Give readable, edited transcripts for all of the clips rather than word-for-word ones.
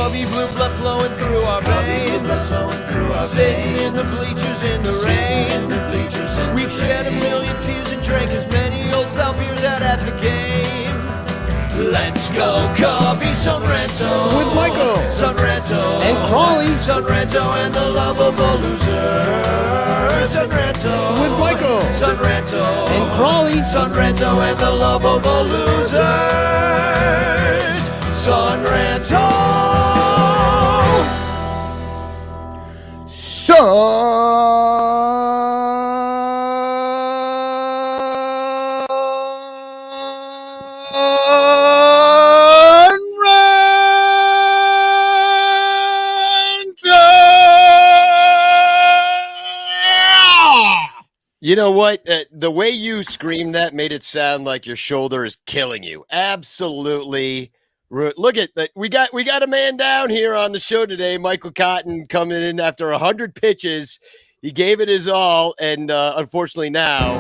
Cubby blue blood flowing through our veins. Sitting in the bleachers in the rain. We've shed a million tears and drank as many old style beers out at the game. Let's go, Cubby, Son Ranto. With Michael. Son Ranto. And Crawly. Son Ranto and the lovable loser. Son Ranto. With Michael. Son Ranto. And Crawly. Son Ranto and the lovable losers. Son Ranto. You know what? The way you screamed that made it sound like your shoulder is killing you. Absolutely. Look at that. We got a man down here on the show today, Michael Cotton, coming in after 100 pitches. He gave it his all, and unfortunately now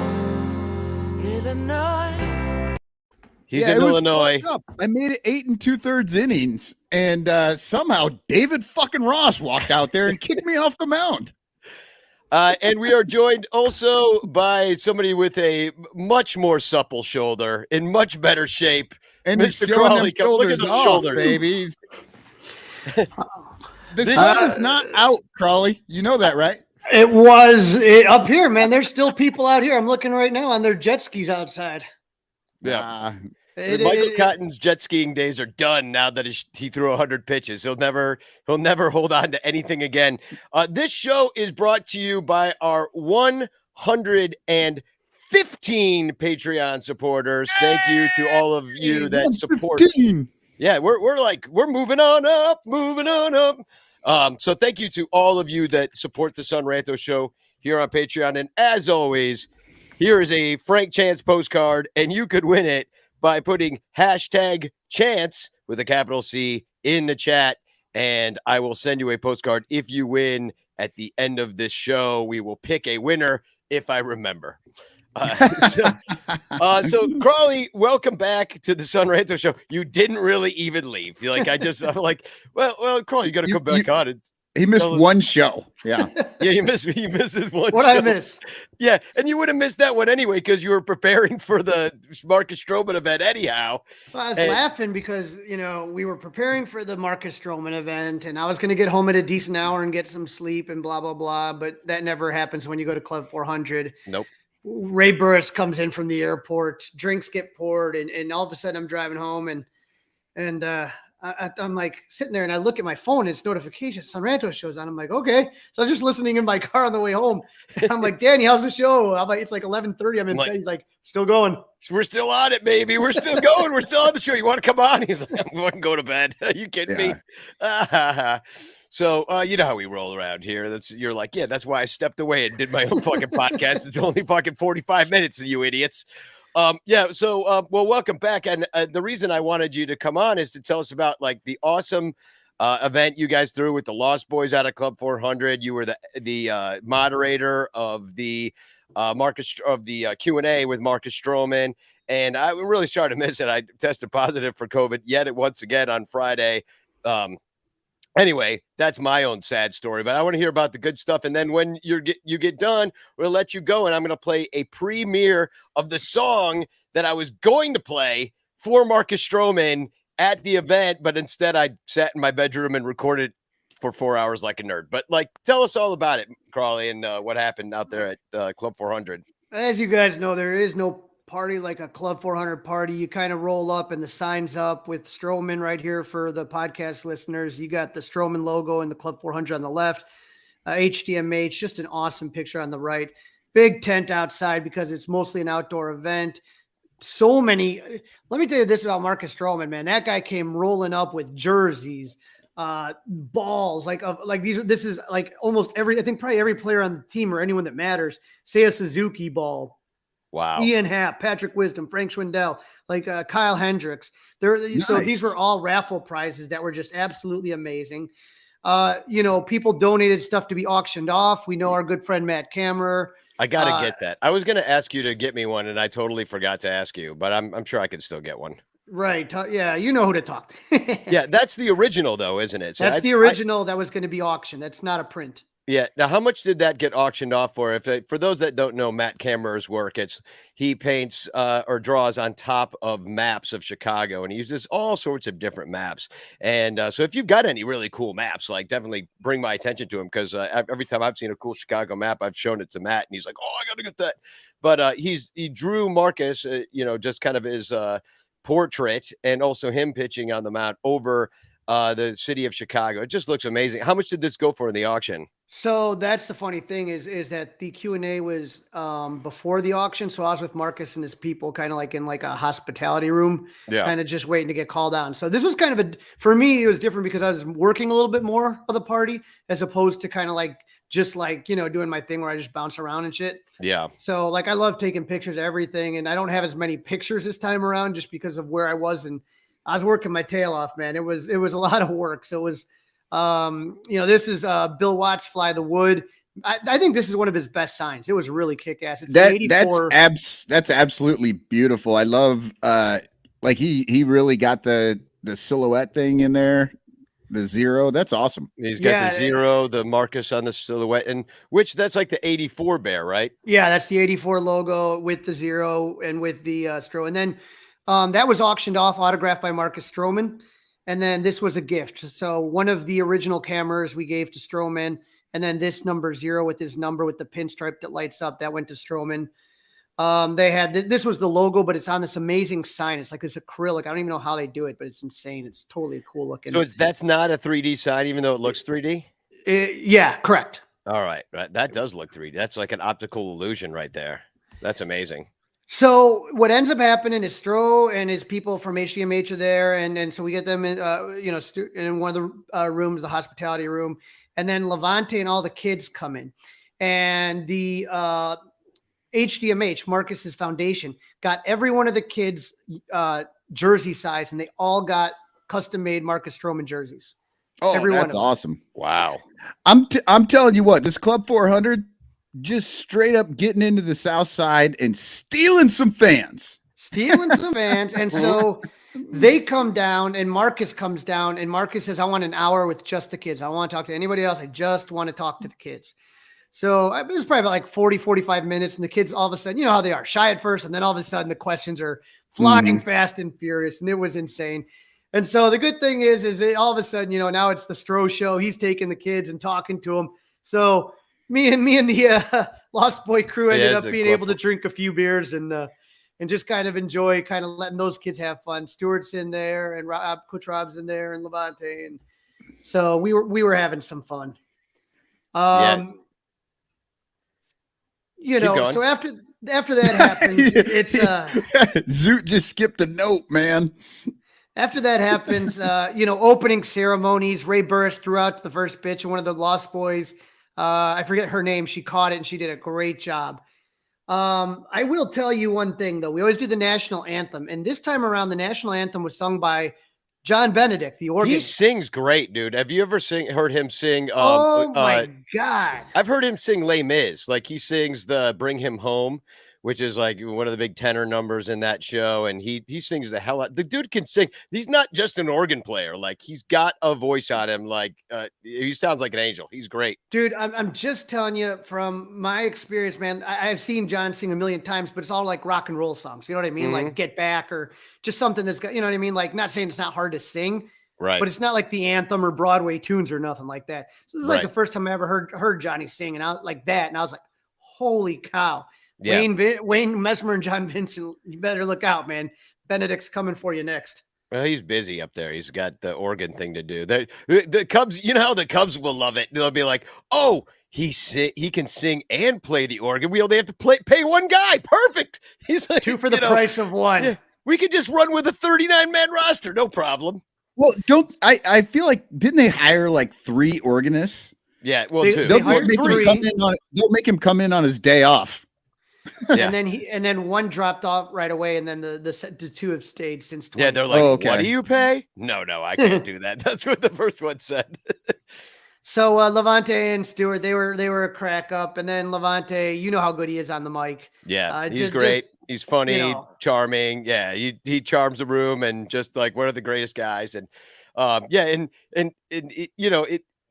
he's in Illinois. I made it 8 2/3 innings, and somehow David fucking Ross walked out there and kicked me off the mound. And we are joined also by somebody with a much more supple shoulder, in much better shape. And Mr. Crawly, look at those shoulders, baby. The sun is not out, Crawly. You know that, right? It was up here, man. There's still people out here. I'm looking right now on their jet skis outside. Yeah. Michael Cotton's jet skiing days are done now that he threw 100 pitches. He'll never hold on to anything again. This show is brought to you by our 115 Patreon supporters. Thank you to all of you that support. Yeah, we're moving on up. So thank you to all of you that support the Son Ranto show here on Patreon. And as always, here is a Frank Chance postcard, and you could win it by putting hashtag Chance with a capital C in the chat, and I will send you a postcard if you win. At the end of this show, we will pick a winner if I remember. So Crawly, welcome back to the Son Ranto show. You didn't really even leave. I'm like, well, Crawly, you got to come back on it. He missed one show. Yeah. Yeah, he misses one What show. I miss? Yeah, and you would have missed that one anyway because you were preparing for the Marcus Stroman event anyhow. Well, I was laughing because, we were preparing for the Marcus Stroman event, and I was going to get home at a decent hour and get some sleep and blah, blah, blah, but that never happens when you go to Club 400. Nope. Ray Burris comes in from the airport, drinks get poured, and all of a sudden I'm driving home, and I'm like sitting there and I look at my phone, it's notifications. Son Ranto shows on. I'm like, okay. So I was just listening in my car on the way home. And I'm like, Danny, how's the show? I'm like, it's like 11:30. I'm in bed. He's like, still going. We're still on it, baby. We're still going. We're still on the show. You want to come on? He's like, I'm going to go to bed. Are you kidding me? So you know how we roll around here. You're like, yeah, that's why I stepped away and did my own fucking podcast. It's only fucking 45 minutes, you idiots. Well, welcome back. And the reason I wanted you to come on is to tell us about like the awesome event you guys threw with the Lost Boys out of Club 400. You were the moderator of the Q&A with Marcus Stroman. And I'm really sorry to miss it. I tested positive for COVID yet once again on Friday. Anyway, that's my own sad story, but I want to hear about the good stuff. And then when you get done, we'll let you go. And I'm going to play a premiere of the song that I was going to play for Marcus Stroman at the event. But instead I sat in my bedroom and recorded for 4 hours like a nerd. But tell us all about it, Crawly, and what happened out there at Club 400. As you guys know, there is no party like a Club 400 party. You kind of roll up and the sign's up with Stroman right here for the podcast listeners. You got the Stroman logo and the Club 400 on the left, HDMH, just an awesome picture on the right. Big tent outside because it's mostly an outdoor event. So many. Let me tell you this about Marcus Stroman, man. That guy came rolling up with jerseys, balls, this is like almost probably every player on the team or anyone that matters, say a Suzuki ball. Wow. Ian Happ, Patrick Wisdom, Frank Schwindel, Kyle Hendricks. Nice. So these were all raffle prizes that were just absolutely amazing. People donated stuff to be auctioned off. We know our good friend Matt Kammerer. I got to get that. I was going to ask you to get me one, and I totally forgot to ask you, but I'm sure I can still get one. Right. Yeah, you know who to talk to. Yeah, that's the original though, isn't it? So That's the original that was going to be auctioned. That's not a print. Yeah. Now, how much did that get auctioned off for? For those that don't know Matt Kammerer's work, he paints or draws on top of maps of Chicago, and he uses all sorts of different maps. And so, if you've got any really cool maps, like definitely bring my attention to him because every time I've seen a cool Chicago map, I've shown it to Matt, and he's like, "Oh, I got to get that." But he drew Marcus, just kind of his portrait, and also him pitching on the mound over the city of Chicago. It just looks amazing. How much did this go for in the auction? So that's the funny thing is that the Q&A was before the auction. So I was with Marcus and his people kind of like in like a hospitality room, kind of just waiting to get called on. So this was kind of for me, it was different because I was working a little bit more of the party as opposed to kind of like, just like, doing my thing where I just bounce around and shit. Yeah. So like, I love taking pictures of everything, and I don't have as many pictures this time around just because of where I was. And I was working my tail off, man. It was a lot of work. So it was, this is Bill Watts' Fly the Wood. I think this is one of his best signs. It was really kick-ass. It's that's absolutely beautiful. I love like he really got the silhouette thing in there. The zero, that's awesome. He's got the zero, the Marcus on the silhouette, and that's like the 84 bear, right? Yeah, that's the 84 logo with the zero and with the Stro. And then that was auctioned off, autographed by Marcus Stroman. And then this was a gift. So one of the original cameras we gave to Stroman. And then this number 0 with his number with the pinstripe that lights up, that went to Stroman. They had, this was the logo, but it's on this amazing sign. It's like this acrylic. I don't even know how they do it, but it's insane. It's totally cool looking. So that's not a 3D sign, even though it looks 3D? Yeah, correct. All right. That does look 3D. That's like an optical illusion right there. That's amazing. So what ends up happening is Stro and his people from HDMH are there. And so we get them in, in one of the rooms, the hospitality room. And then Levante and all the kids come in. And the HDMH, Marcus's foundation, got every one of the kids jersey size, and they all got custom made Marcus Stroman jerseys. Oh, that's awesome. Wow. I'm telling you what, this Club 400 just straight up getting into the South Side and stealing some fans. And so they come down, and Marcus comes down, and Marcus says, I want an hour with just the kids. I don't want to talk to anybody else. I just want to talk to the kids. So it was probably about like 40, 45 minutes. And the kids, all of a sudden, you know how they are, shy at first. And then all of a sudden the questions are flying fast and furious. And it was insane. And so the good thing is all of a sudden, now it's the Stro show. He's taking the kids and talking to them. So me and the Lost Boy crew ended up being able to drink a few beers and just kind of enjoy kind of letting those kids have fun. Stewart's in there, and Coach Rob's in there, and Levante. And so we were having some fun. So after that happens, it's Zoot just skipped a note, man. After that happens, opening ceremonies. Ray Burris threw out the first pitch, and one of the Lost Boys, I forget her name, she caught it and she did a great job. I will tell you one thing though. We always do the national anthem, and this time around the national anthem was sung by John Benedict, the organ. He sings great, dude. Have you ever heard him sing? Oh my God. I've heard him sing Les Mis. Like he sings the Bring Him Home, which is like one of the big tenor numbers in that show. And he sings the hell out. The dude can sing. He's not just an organ player. Like he's got a voice on him. Like he sounds like an angel. He's great. Dude, I'm just telling you from my experience, man. I've seen John sing a million times, but it's all like rock and roll songs. You know what I mean? Like Get Back, or just something that's got, you know what I mean? Like, not saying it's not hard to sing, right? But it's not like the anthem or Broadway tunes or nothing like that. So this is like the first time I ever heard Johnny sing, and I was like that. And I was like, holy cow. Yeah. Wayne Mesmer and John Vincent, you better look out, man. Benedict's coming for you next. Well, he's busy up there. He's got the organ thing to do. The Cubs, you know how the Cubs will love it. They'll be like, oh, he can sing and play the organ. We only have to pay one guy. Perfect. He's like, 2 for the price of 1. Yeah, we could just run with a 39-man roster. No problem. Well, I feel like, didn't they hire like 3 organists? Yeah, well, 2. They'll make him come in on his day off. Yeah. And then 1 dropped off right away, and then the 2 have stayed since 20. Yeah, they're like, what do you pay? No, I can't do that. That's what the first one said. So Levante and Stewart, they were a crack up, and then Levante, you know how good he is on the mic. Yeah, he's great. He's funny, charming. Yeah, he charms the room and just like one of the greatest guys. And and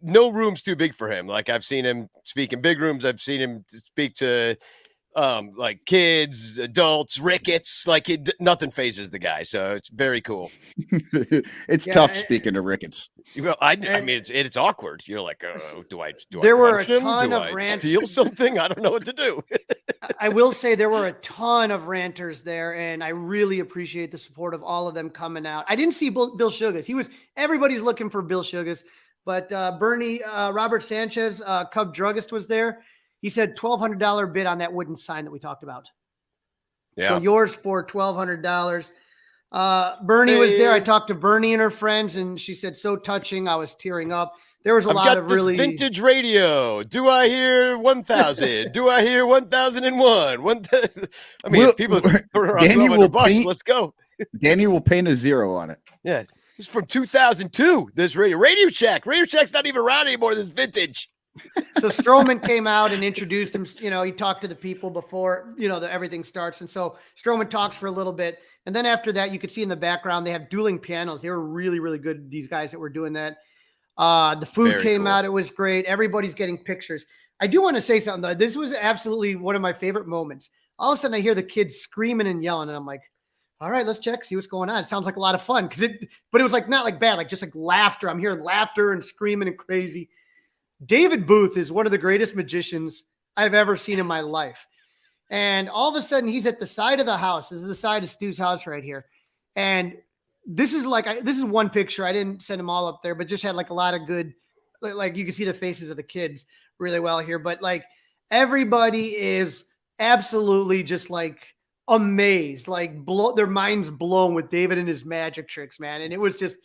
no room's too big for him. Like I've seen him speak in big rooms. I've seen him speak to like kids, adults, rickets. Like nothing phases the guy. So it's very cool. It's tough speaking to rickets. Well, I mean, it's awkward. You're like, do I punch him? Do I steal something? I don't know what to do. I will say there were a ton of ranters there, and I really appreciate the support of all of them coming out. I didn't see Bill Sugas. Everybody's looking for Bill Sugas, but Bernie Robert Sanchez, Cub druggist, was there. He said $1,200 bid on that wooden sign that we talked about. Yeah. So yours for $1,200. Bernie was there. I talked to Bernie and her friends, and she said, so touching. I was tearing up. There was a lot of really vintage radio. Do I hear 1,000? Do I hear 1,001? I mean, people Danny will paint, let's go. Danny will paint a 0 on it. Yeah. It's from 2002. This Radio Shack. Radio Shack's not even around anymore. This vintage. So Stroman came out and introduced him. He talked to the people before, everything starts. And so Stroman talks for a little bit. And then after that, you could see in the background, they have dueling pianos. They were really, really good, these guys that were doing that. The food came out. It was great. Everybody's getting pictures. I do want to say something, though. This was absolutely one of my favorite moments. All of a sudden, I hear the kids screaming and yelling, and I'm like, all right, let's check, see what's going on. It sounds like a lot of fun. But it was like not like bad, like just like laughter. I'm hearing laughter and screaming and crazy. David Booth is one of the greatest magicians I've ever seen in my life. And all of a sudden, he's at the side of the house. This is the side of Stu's house right here. And this is one picture. I didn't send them all up there, but just had like a lot of good, like you can see the faces of the kids really well here. But like everybody is absolutely just like amazed, like their minds blown with David and his magic tricks, man. And it was just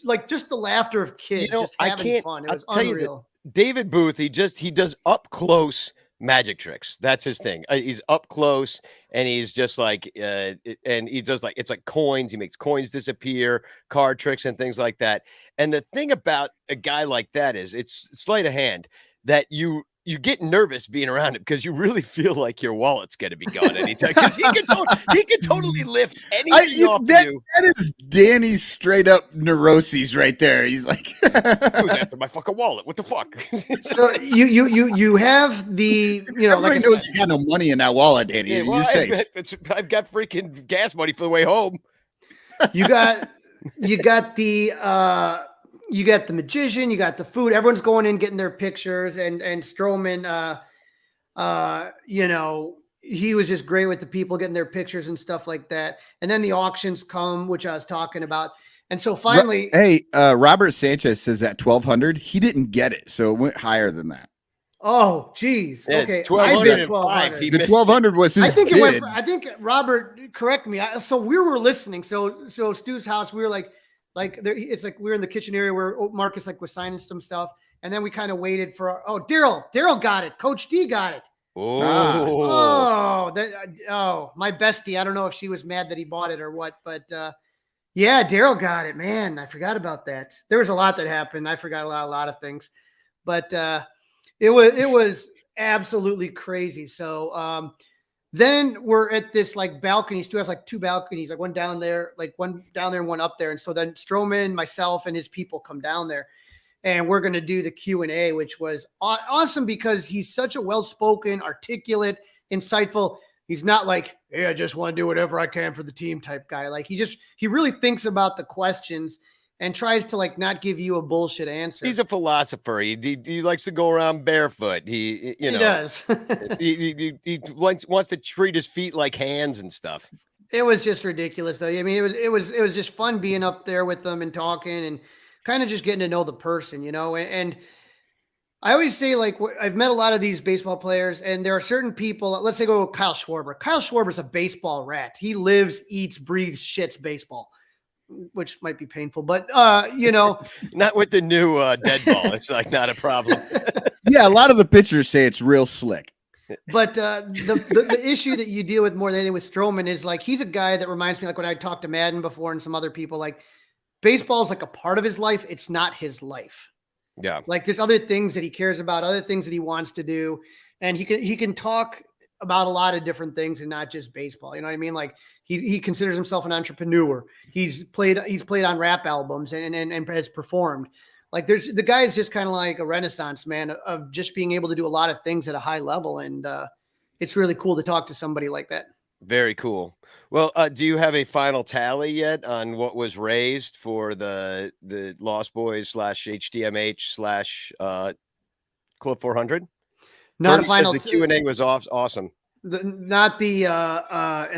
the laughter of kids just having fun. It was unreal. David Booth, he does up close magic tricks. That's his thing. He's up close and he's just like, and he does like, it's like coins. He makes coins disappear, card tricks and things like that. And the thing about a guy like that is it's sleight of hand that you get nervous being around him because you really feel like your wallet's going to be gone anytime. Because he can totally lift anything off you. That is Danny's straight up neuroses right there. He's like, who's after my fucking wallet? What the fuck? So you have the everybody knows you got no money in that wallet, Danny. Yeah, well, I've got freaking gas money for the way home. You got the. You got the magician, you got the food. Everyone's going in, getting their pictures. And Stroman, he was just great with the people getting their pictures and stuff like that. And then the auctions come, which I was talking about. And so finally, Robert Sanchez says that 1,200. He didn't get it, so it went higher than that. Oh, geez. Yeah, okay, 1,205. The 1,200 was his bid. I think Robert, correct me. So we were listening. So Stu's house, we were like there, it's like we're in the kitchen area where Marcus was signing some stuff, and then we kind of waited for Daryl got it. Coach D got it. My bestie. I don't know if she was mad that he bought it or what, but yeah, Daryl got it. Man, I forgot about that. There was a lot that happened. I forgot a lot of things, but it was absolutely crazy. So then we're at this balcony. Stu has two balconies, one down there and one up there. And so then Stroman, myself, and his people come down there, and we're going to do the Q&A, which was awesome because he's such a well-spoken, articulate, insightful. He's not like, hey, I just want to do whatever I can for the team type guy. He really thinks about the questions and tries to not give you a bullshit answer. He's a philosopher. He likes to go around barefoot. He does. he wants to treat his feet like hands and stuff. It was just ridiculous, though. I mean, it was just fun being up there with them and talking and kind of just getting to know the person, And I always say, I've met a lot of these baseball players, and there are certain people. Let's say go with Kyle Schwarber. Kyle Schwarber's a baseball rat. He lives, eats, breathes, shits baseball, which might be painful, but not with the new dead ball. It's not a problem. Yeah, a lot of the pitchers say it's real slick. But the issue that you deal with more than anything with Stroman is he's a guy that reminds me when I talked to Madden before and some other people, baseball is a part of his life. It's not his life. Yeah. There's other things that he cares about, other things that he wants to do. And he can talk about a lot of different things and not just baseball. You know what I mean? Like he considers himself an entrepreneur. He's played on rap albums and has performed. Like the guy is just kind of like a renaissance man of just being able to do a lot of things at a high level. And it's really cool to talk to somebody like that. Very cool. Well, do you have a final tally yet on what was raised for the Lost Boys / HDMH / Club 400? Not Bernie a final. says the Q&A was awesome. And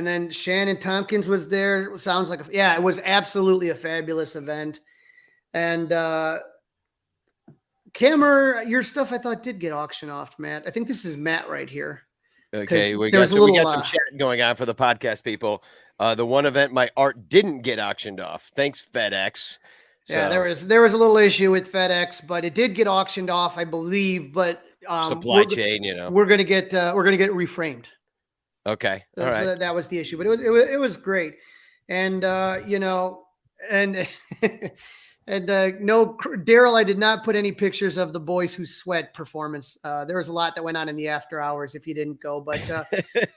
then Shannon Tompkins was there. Sounds like it was absolutely a fabulous event. And Cameron, your stuff I thought did get auctioned off, Matt. I think this is Matt right here. Okay, we got some chat going on for the podcast people. The one event my art didn't get auctioned off. Thanks, FedEx. So, yeah, there was a little issue with FedEx, but it did get auctioned off, I believe. But supply chain, we're gonna get it reframed. Okay, all so right. That was the issue, but it was great, and and no, Daryl, I did not put any pictures of the Boys Who Sweat performance. There was a lot that went on in the after hours if you didn't go, but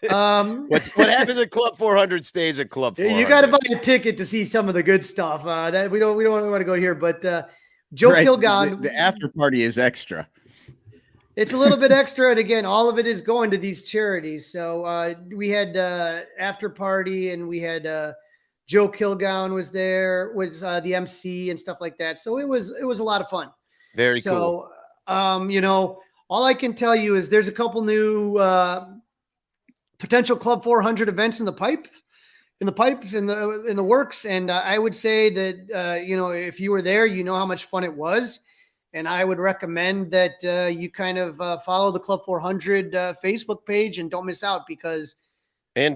what happens at Club 400 stays at Club 400. You got to buy a ticket to see some of the good stuff. That we don't want to go here, but Joe Kilgallen, the after party is extra. It's a little bit extra, and again, all of it is going to these charities. So we had after party, and we had Joe Kilgallen was there, was the MC and stuff like that. So it was a lot of fun. Very cool. So all I can tell you is there's a couple new potential Club 400 events in the pipes, in the works, and I would say that if you were there, you know how much fun it was. And I would recommend that you kind of follow the Club 400 Facebook page and don't miss out, because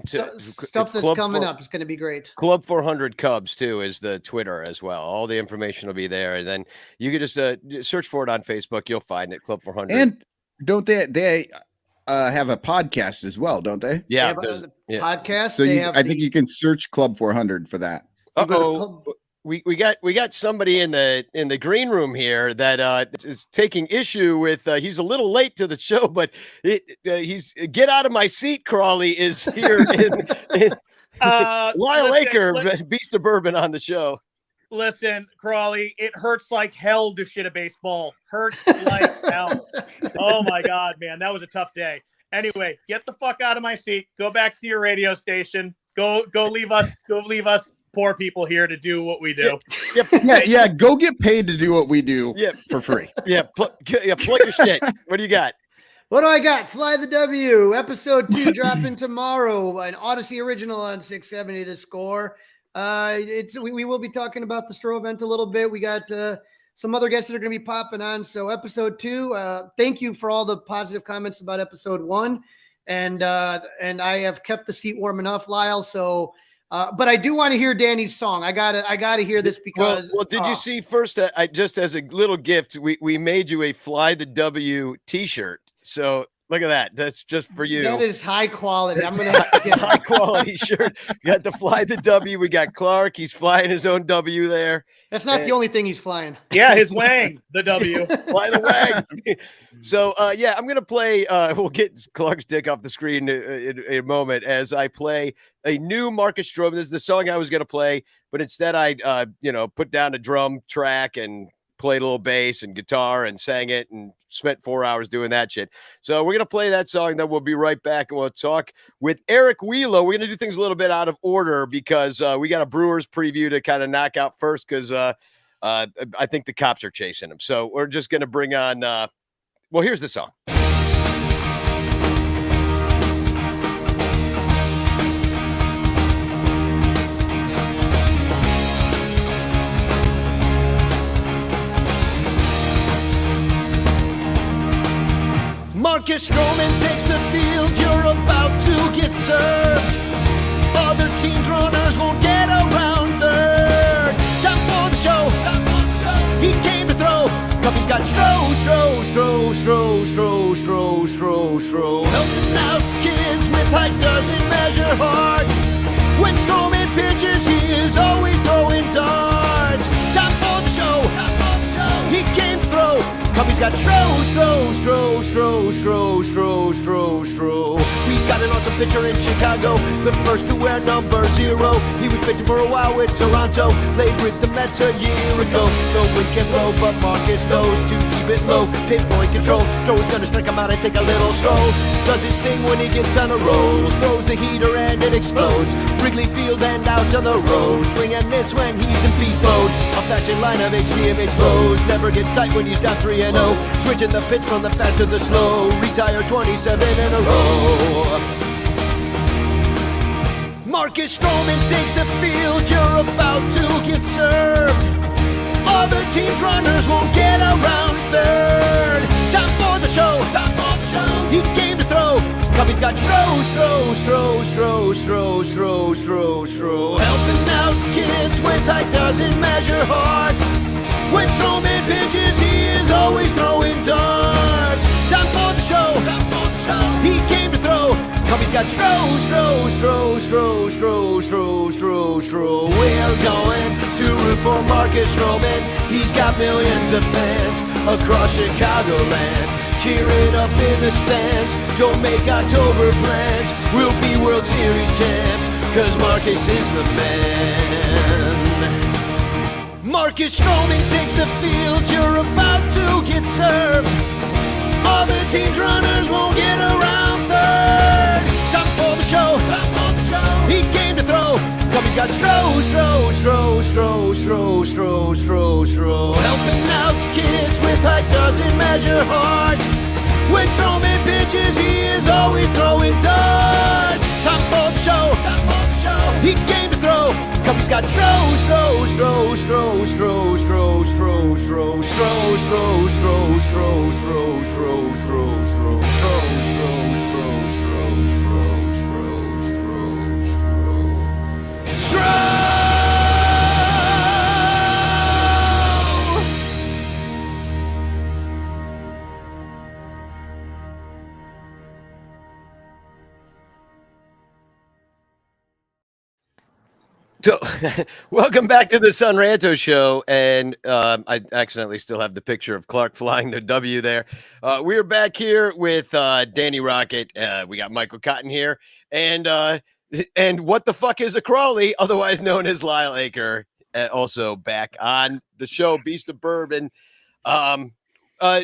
stuff that's coming up is going to be great. Club 400 Cubs too is the Twitter as well. All the information will be there, and then you can just search for it on Facebook. You'll find it, Club 400. And don't they have a podcast as well? Don't they? Yeah, podcast. So I think you can search Club 400 for that. We got somebody in the green room here that is taking issue with. He's a little late to the show, but he's get out of my seat. Crawly is here. Lyle Aker, Beast of Bourbon, on the show. Listen, Crawly, it hurts like hell to shit a baseball. Hurts like hell. Oh my God, man, that was a tough day. Anyway, get the fuck out of my seat. Go back to your radio station. Go leave us. Go leave us. Poor people here to do what we do. Yeah. Go get paid to do what we do for free. Plug your shit. What do you got? What do I got? Fly the W, episode 2 dropping tomorrow. An Odyssey original on 670 The Score. We will be talking about the Stro event a little bit. We got some other guests that are going to be popping on. So episode 2. Thank you for all the positive comments about episode 1, and I have kept the seat warm enough, Lyle. So. But I do want to hear Danny's song. I gotta hear this because. Well, did you see first? I just as a little gift, we made you a Fly the W T-shirt. So look at that. That's just for you. That is high quality. I'm gonna get high quality shirt. We got the Fly the W. We got Clark. He's flying his own W there. That's not the only thing he's flying. Yeah, his wang, the W. Fly the wang. So, I'm going to play, we'll get Clark's dick off the screen in a moment as I play a new Marcus Stroman. This is the song I was going to play, but instead I, put down a drum track and played a little bass and guitar and sang it and spent 4 hours doing that shit. So we're going to play that song, then we'll be right back and we'll talk with Eric Wielo. We're going to do things a little bit out of order because we got a Brewers preview to kind of knock out first because I think the cops are chasing him. So we're just going to bring on, here's the song. Marcus Stroman takes the field, you're about to get served. Other teams' runners won't get around third. Time for the show. He came to throw. Cuffy's got Stro. Helping out kids with height doesn't measure heart. When Stroman pitches, he is always throwing darts. Time for the show. He came to throw. Cubby's got Stro. We got an awesome pitcher in Chicago, the first to wear number 0. He was pitching for a while with Toronto, played with the Mets a year ago. The wind can blow, but Marcus knows to keep it low. Pinpoint control, Stro's gonna strike him out and take a little stroll. Does his thing when he gets on a roll, throws the heater and it explodes. Wrigley Field and out to the road, swing and miss when he's in beast mode. A flashing line of HDMH blows, never gets tight when he's down 3-0. Switching the pitch from the fast to the slow, retire 27 in a row. Marcus Stroman takes the field, you're about to get served. Other teams' runners won't get around third. Time for the show, he came to throw. Cubby's got Stro. Helping out kids with height doesn't measure heart. When Stroman pitches, he is always throwing darts. Time for the show, he came to throw. Cubby's got Stro. We're going to root for Marcus Stroman. He's got millions of fans across Chicagoland, cheering up in the stands. Don't make October plans, we'll be World Series champs, cause Marcus is the man. Marcus Stroman takes the field, you're about to get served. Other teams' runners won't get around third. Time for the show, he came to throw. Cubby's got Stro. Helping out kids with height doesn't measure heart. When Stroman pitches, he is always throwing darts. Time for the show, he came to throw. Cubby's got Stro. So, welcome back to the Sun Ranto show, and I accidentally still have the picture of Clark flying the W there. We are back here with Danny Rocket. We got Michael Cotton here, and what the fuck is a Crawly, otherwise known as Lyle Aker, also back on the show, Beast of Bourbon. We're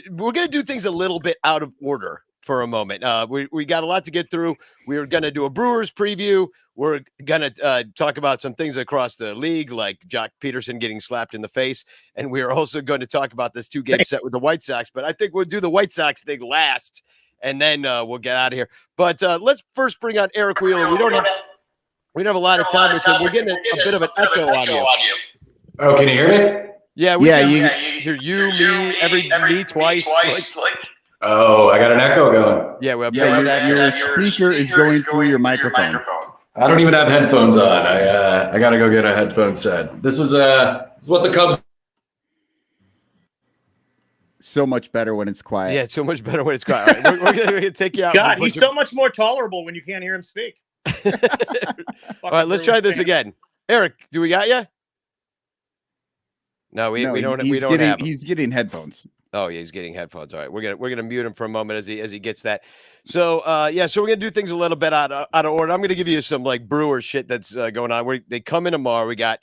gonna do things a little bit out of order for a moment. We got a lot to get through. We're gonna do a Brewers preview. We're going to talk about some things across the league, like Jock Peterson getting slapped in the face. And we're also going to talk about this 2-game set with the White Sox. But I think we'll do the White Sox thing last, and then we'll get out of here. But let's first bring on Eric Wielo. We don't have a lot of time with him. We're getting a bit of an echo on you. Oh, can you hear me? Yeah, we can hear you, me, twice. Oh, I got an echo going. Yeah, your speaker is going through your microphone. I don't even have headphones on. I got to go get a headphone set. This is what the Cubs. So much better when it's quiet. Yeah, it's so much better when it's quiet. All right, we're gonna take you out. God, he's so much more tolerable when you can't hear him speak. All right, let's try this again. Eric, do we got you? No, we don't. We don't have him. He's getting headphones. Oh yeah, he's getting headphones. All right, we're gonna mute him for a moment as he gets that. So so we're gonna do things a little bit out of order. I'm gonna give you some like Brewer shit that's going on. They come in tomorrow. We got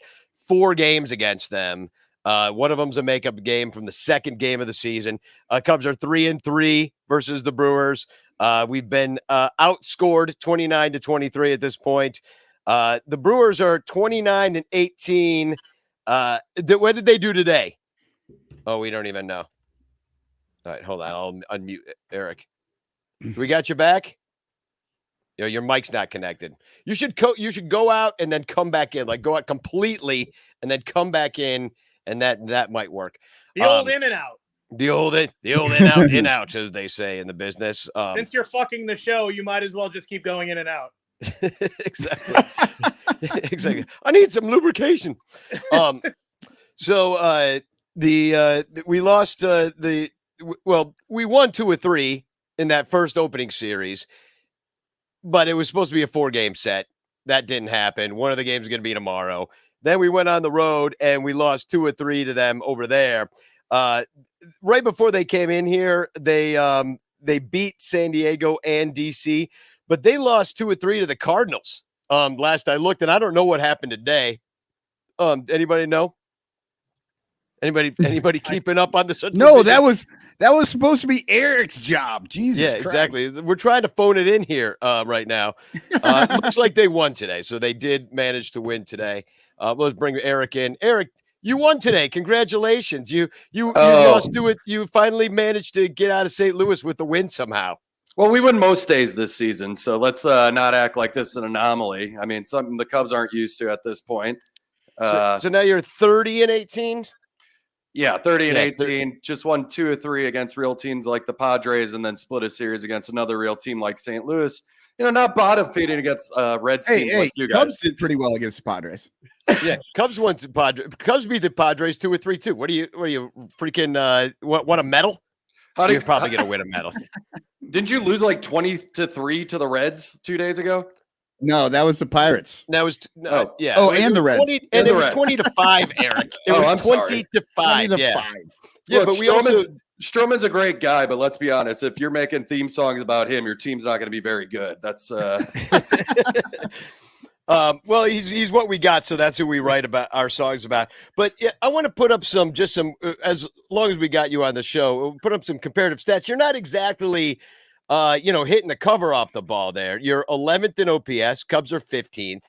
4 games against them. One of them's a makeup game from the second game of the season. Cubs are 3-3 versus the Brewers. We've been outscored 29-23 at this point. The Brewers are 29-18. What did they do today? Oh, we don't even know. All right, hold on. I'll unmute Eric. We got you back? Yo, your mic's not connected. You should go out and then come back in. Like go out completely and then come back in, and that might work. The old in and out. The old in out, as they say in the business. Since you're fucking the show, you might as well just keep going in and out. Exactly. Exactly. I need some lubrication. So we lost we won 2 or 3 in that first opening series, but it was supposed to be a 4-game set. That didn't happen. One of the games is going to be tomorrow. Then we went on the road and we lost 2 or 3 to them over there. Right before they came in here, they beat San Diego and DC, but they lost 2 or 3 to the Cardinals. Last I looked, and I don't know what happened today. Anybody know? Anybody keeping up on the No, that was supposed to be Eric's job. Jesus Yeah, Christ. exactly. We're trying to phone it in here right now. It looks like they won today, so they did manage to win today. Let's bring Eric in. Eric, you won today. Congratulations. You lost to it. You finally managed to get out of St. Louis with the win somehow. Well, we win most days this season, so let's not act like this is an anomaly. I mean, something the Cubs aren't used to at this point. So now you're 30-18? Yeah, 30-18. Just won 2 or 3 against real teams like the Padres, and then split a series against another real team like St. Louis. Not bottom feeding against Reds teams like you guys. Cubs did pretty well against the Padres. Yeah, Cubs won to Padres. Cubs beat the Padres 2 or 3-2. What are you freaking want a medal? You're probably gonna win a medal. Didn't you lose like 20-3 to the Reds 2 days ago? No, that was the Pirates. That was yeah. Oh, and the Reds. 20, and it was 20-5, Eric. It was 20-5. Yeah. Yeah, Look, but we Stroman's a great guy, but let's be honest. If you're making theme songs about him, your team's not going to be very good. That's well, he's what we got, so that's who we write about our songs about. But yeah, I want to put up some as long as we got you on the show, we'll put up some comparative stats. You're not exactly hitting the cover off the ball there. You're 11th in OPS. Cubs are 15th.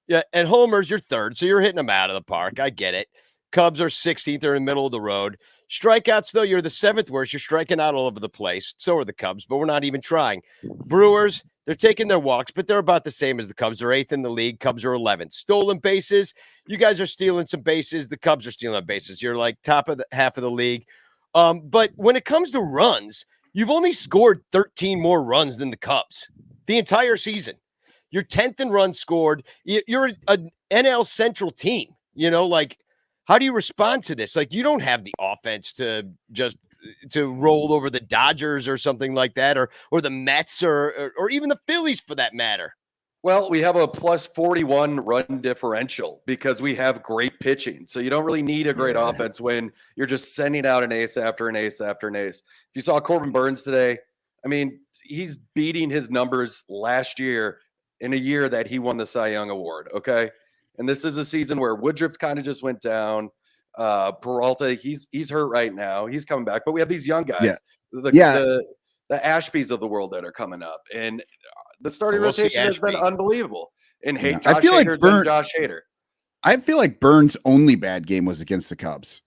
Yeah, and homers, you're 3rd, so you're hitting them out of the park. I get it. Cubs are 16th. They're in the middle of the road. Strikeouts, though, you're the 7th worst. You're striking out all over the place. So are the Cubs, but we're not even trying. Brewers, they're taking their walks, but they're about the same as the Cubs. They're 8th in the league. Cubs are 11th. Stolen bases, you guys are stealing some bases. The Cubs are stealing bases. You're like top of the half of the league. But when it comes to runs, you've only scored 13 more runs than the Cubs the entire season. You're 10th in runs scored. You're an NL Central team. How do you respond to this? Like, you don't have the offense to roll over the Dodgers or something like that, or the Mets or even the Phillies for that matter. Well, we have a plus 41 run differential because we have great pitching. So you don't really need a great offense when you're just sending out an ace after an ace after an ace. If you saw Corbin Burns today, I mean, he's beating his numbers last year in a year that he won the Cy Young Award. Okay. And this is a season where Woodruff kind of just went down. Peralta, he's hurt right now. He's coming back, but we have these young guys, the Ashbys of the world that are coming up, and the starting rotation has been unbelievable. And Josh Hader. I feel like Burns' only bad game was against the Cubs.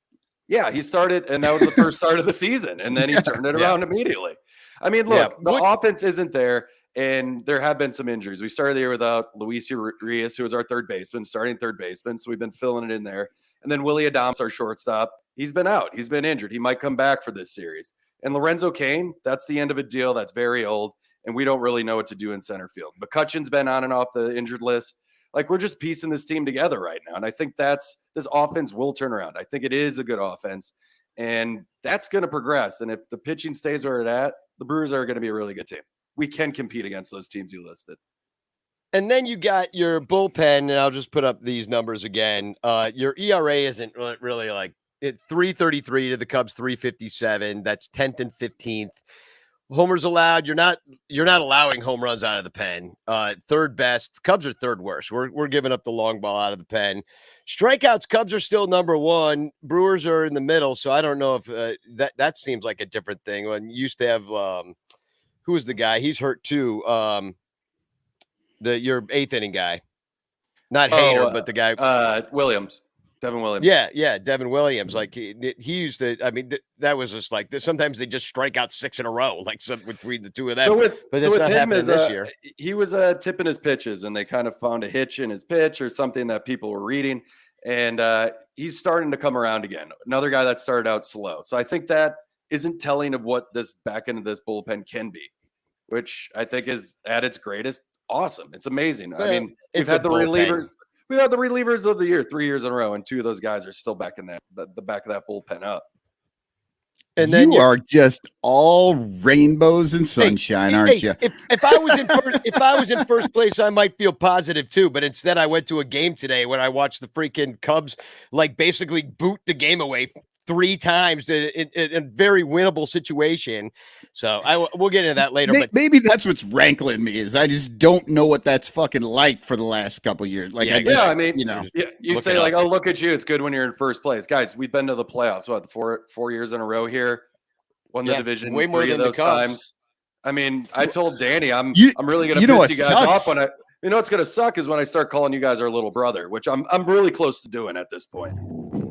Yeah, he started, and that was the first start of the season, and then he turned it around immediately. I mean, look, the offense isn't there. And there have been some injuries. We started the year without Luis Urias, who was our third baseman, starting third baseman. So we've been filling it in there. And then Willie Adames, our shortstop, he's been out. He's been injured. He might come back for this series. And Lorenzo Cain, that's the end of a deal that's very old. And we don't really know what to do in center field. McCutcheon's been on and off the injured list. Like, we're just piecing this team together right now. And I think this offense will turn around. I think it is a good offense. And that's going to progress. And if the pitching stays where it's at, the Brewers are going to be a really good team. We can compete against those teams you listed. And then you got your bullpen, and I'll just put up these numbers again. Your ERA isn't really like it. 3.33 to the Cubs, 3.57. That's 10th and 15th. Homers allowed. You're not allowing home runs out of the pen. Third best. Cubs are third worst. We're giving up the long ball out of the pen. Strikeouts, Cubs are still number 1. Brewers are in the middle. So I don't know if that seems like a different thing. When you used to have who was the guy? He's hurt too. Your 8th inning guy, not Hader, but the guy Williams. Devin Williams. Yeah, Devin Williams. Like he used to. I mean, that was just like sometimes they just strike out 6 in a row, like between the two of them. But it's not happening this year. He was tipping his pitches, and they kind of found a hitch in his pitch or something that people were reading, and he's starting to come around again. Another guy that started out slow, so I think that isn't telling of what this back end of this bullpen can be, which I think is at its greatest. Awesome. It's amazing. Well, I mean, we've had the relievers. We've had the relievers of the year 3 years in a row, and 2 of those guys are still back in the back of that bullpen up. And then you are just all rainbows and sunshine, aren't you? If I was in first place, I might feel positive too. But instead, I went to a game today when I watched the freaking Cubs like basically boot the game away 3 times in a very winnable situation. So we'll get into that later. But maybe that's what's rankling me is I just don't know what that's fucking like for the last couple of years. Like, I mean, you know, you say like, oh, look at you. It's good when you're in first place. Guys, we've been to the playoffs, what, 4 years in a row here? Won the division way more 3 of than those the Cubs. times. I mean, I told Danny, I'm really going to you know piss you guys sucks? off when you know what's going to suck is when I start calling you guys our little brother, which I'm really close to doing at this point.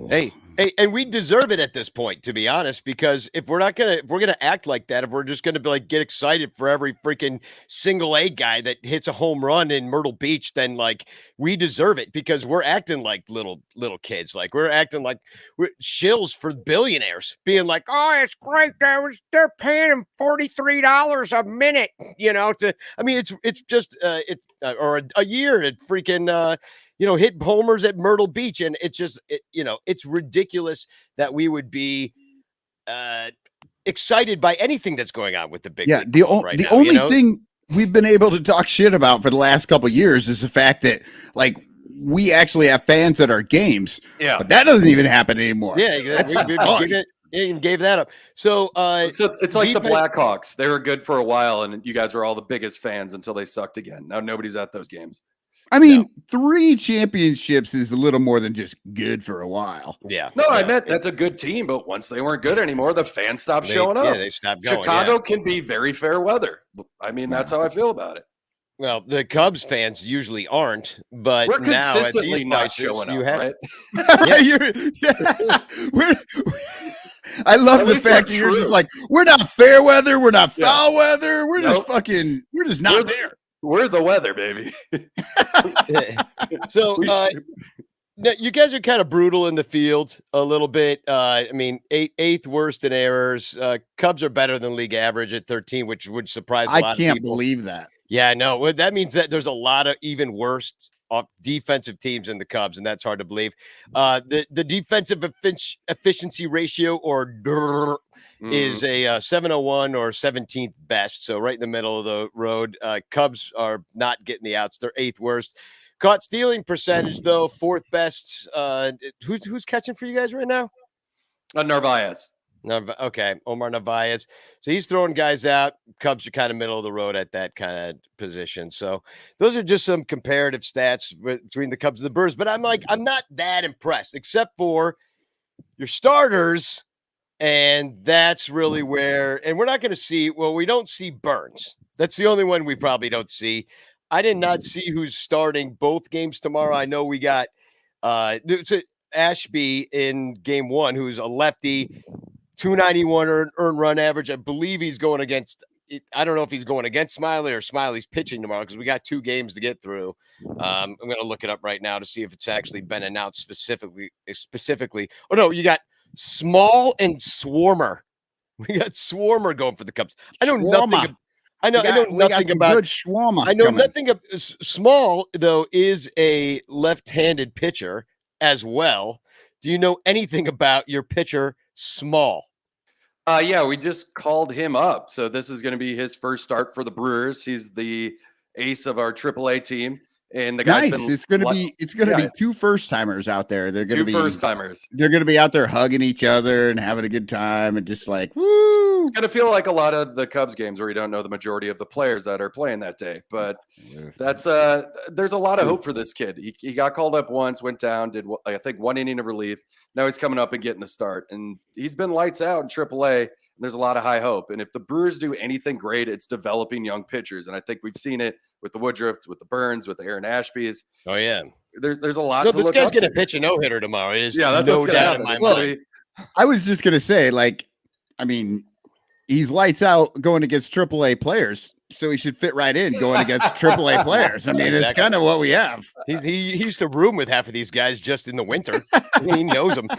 Hey, and we deserve it at this point, to be honest, because if we're gonna act like that, if we're just gonna be like get excited for every freaking single A guy that hits a home run in Myrtle Beach, then like we deserve it because we're acting like little kids, like we're acting like we're shills for billionaires, being like, oh, it's great, they're paying him $43 a minute, it's just or a year at freaking hit homers at Myrtle Beach. And it's just, it's ridiculous that we would be excited by anything that's going on with the big league right now, only thing we've been able to talk shit about for the last couple of years is the fact that like we actually have fans at our games. Yeah. But that doesn't even happen anymore. Yeah, we gave that up. So it's like the Blackhawks. They were good for a while, and you guys were all the biggest fans until they sucked again. Now nobody's at those games. I mean, 3 championships is a little more than just good for a while. Yeah. No, I meant that's a good team, but once they weren't good anymore, the fans stopped showing up. Yeah, they stopped going. Chicago can be very fair weather. I mean, that's how I feel about it. Well, the Cubs fans usually aren't, but we're now consistently not prices, showing up, right? I love the fact that you're just like, we're not fair weather, we're not foul weather, we're just not there. We're the weather, baby. So you guys are kind of brutal in the field a little bit. I mean, eighth worst in errors. Cubs are better than league average at 13, which would surprise a lot of people. I can't believe that. Yeah, I know. Well, that means that there's a lot of even worse defensive teams in the Cubs, and that's hard to believe. The defensive efficiency ratio, or is a 701 or 17th best, so right in the middle of the road. Cubs are not getting the outs; they're 8th worst. Caught stealing percentage though, 4th best. Who's catching for you guys right now? Narvaez. Okay, Omar Narvaez. So he's throwing guys out. Cubs are kind of middle of the road at that kind of position. So those are just some comparative stats between the Cubs and the Brewers. But I'm not that impressed, except for your starters. And that's really where, and we're not going to see, we don't see Burns. That's the only one we probably don't see. I did not see who's starting both games tomorrow. I know we got Ashby in game 1, who's a lefty. 291 earned run average. I believe he's going against, I don't know if he's going against Smiley or Smiley's pitching tomorrow because we got 2 games to get through. I'm going to look it up right now to see if it's actually been announced specifically. Oh, no, you got Small and Swarmer. We got Swarmer going for the Cubs. I know nothing. I know nothing about good Schwarma. I know nothing of Small, though, is a left-handed pitcher as well. Do you know anything about your pitcher, Small? Yeah, we just called him up. So this is going to be his first start for the Brewers. He's the ace of our AAA team. And the guy's been it's going to be 2 first-timers out there. They're going to be 2 first-timers. They're going to be out there hugging each other and having a good time and just like, woo. It's going to feel like a lot of the Cubs games where you don't know the majority of the players that are playing that day. But that's there's a lot of hope for this kid. He got called up once, went down, did I think 1 inning of relief. Now he's coming up and getting the start. And he's been lights out in AAA. And there's a lot of high hope. And if the Brewers do anything great, it's developing young pitchers. And I think we've seen it with the Woodruff, with the Burns, with the Aaron Ashbys. Oh, yeah. There's a lot to this look guy's up going to to. pitch a no-hitter tomorrow. It is that's no what's going to doubt in happen. my mind. I was just going to say, like, I mean, he's lights out going against AAA players, so he should fit right in going against AAA players. I mean, it's kind of what we have. He used to room with half of these guys just in the winter. He knows them.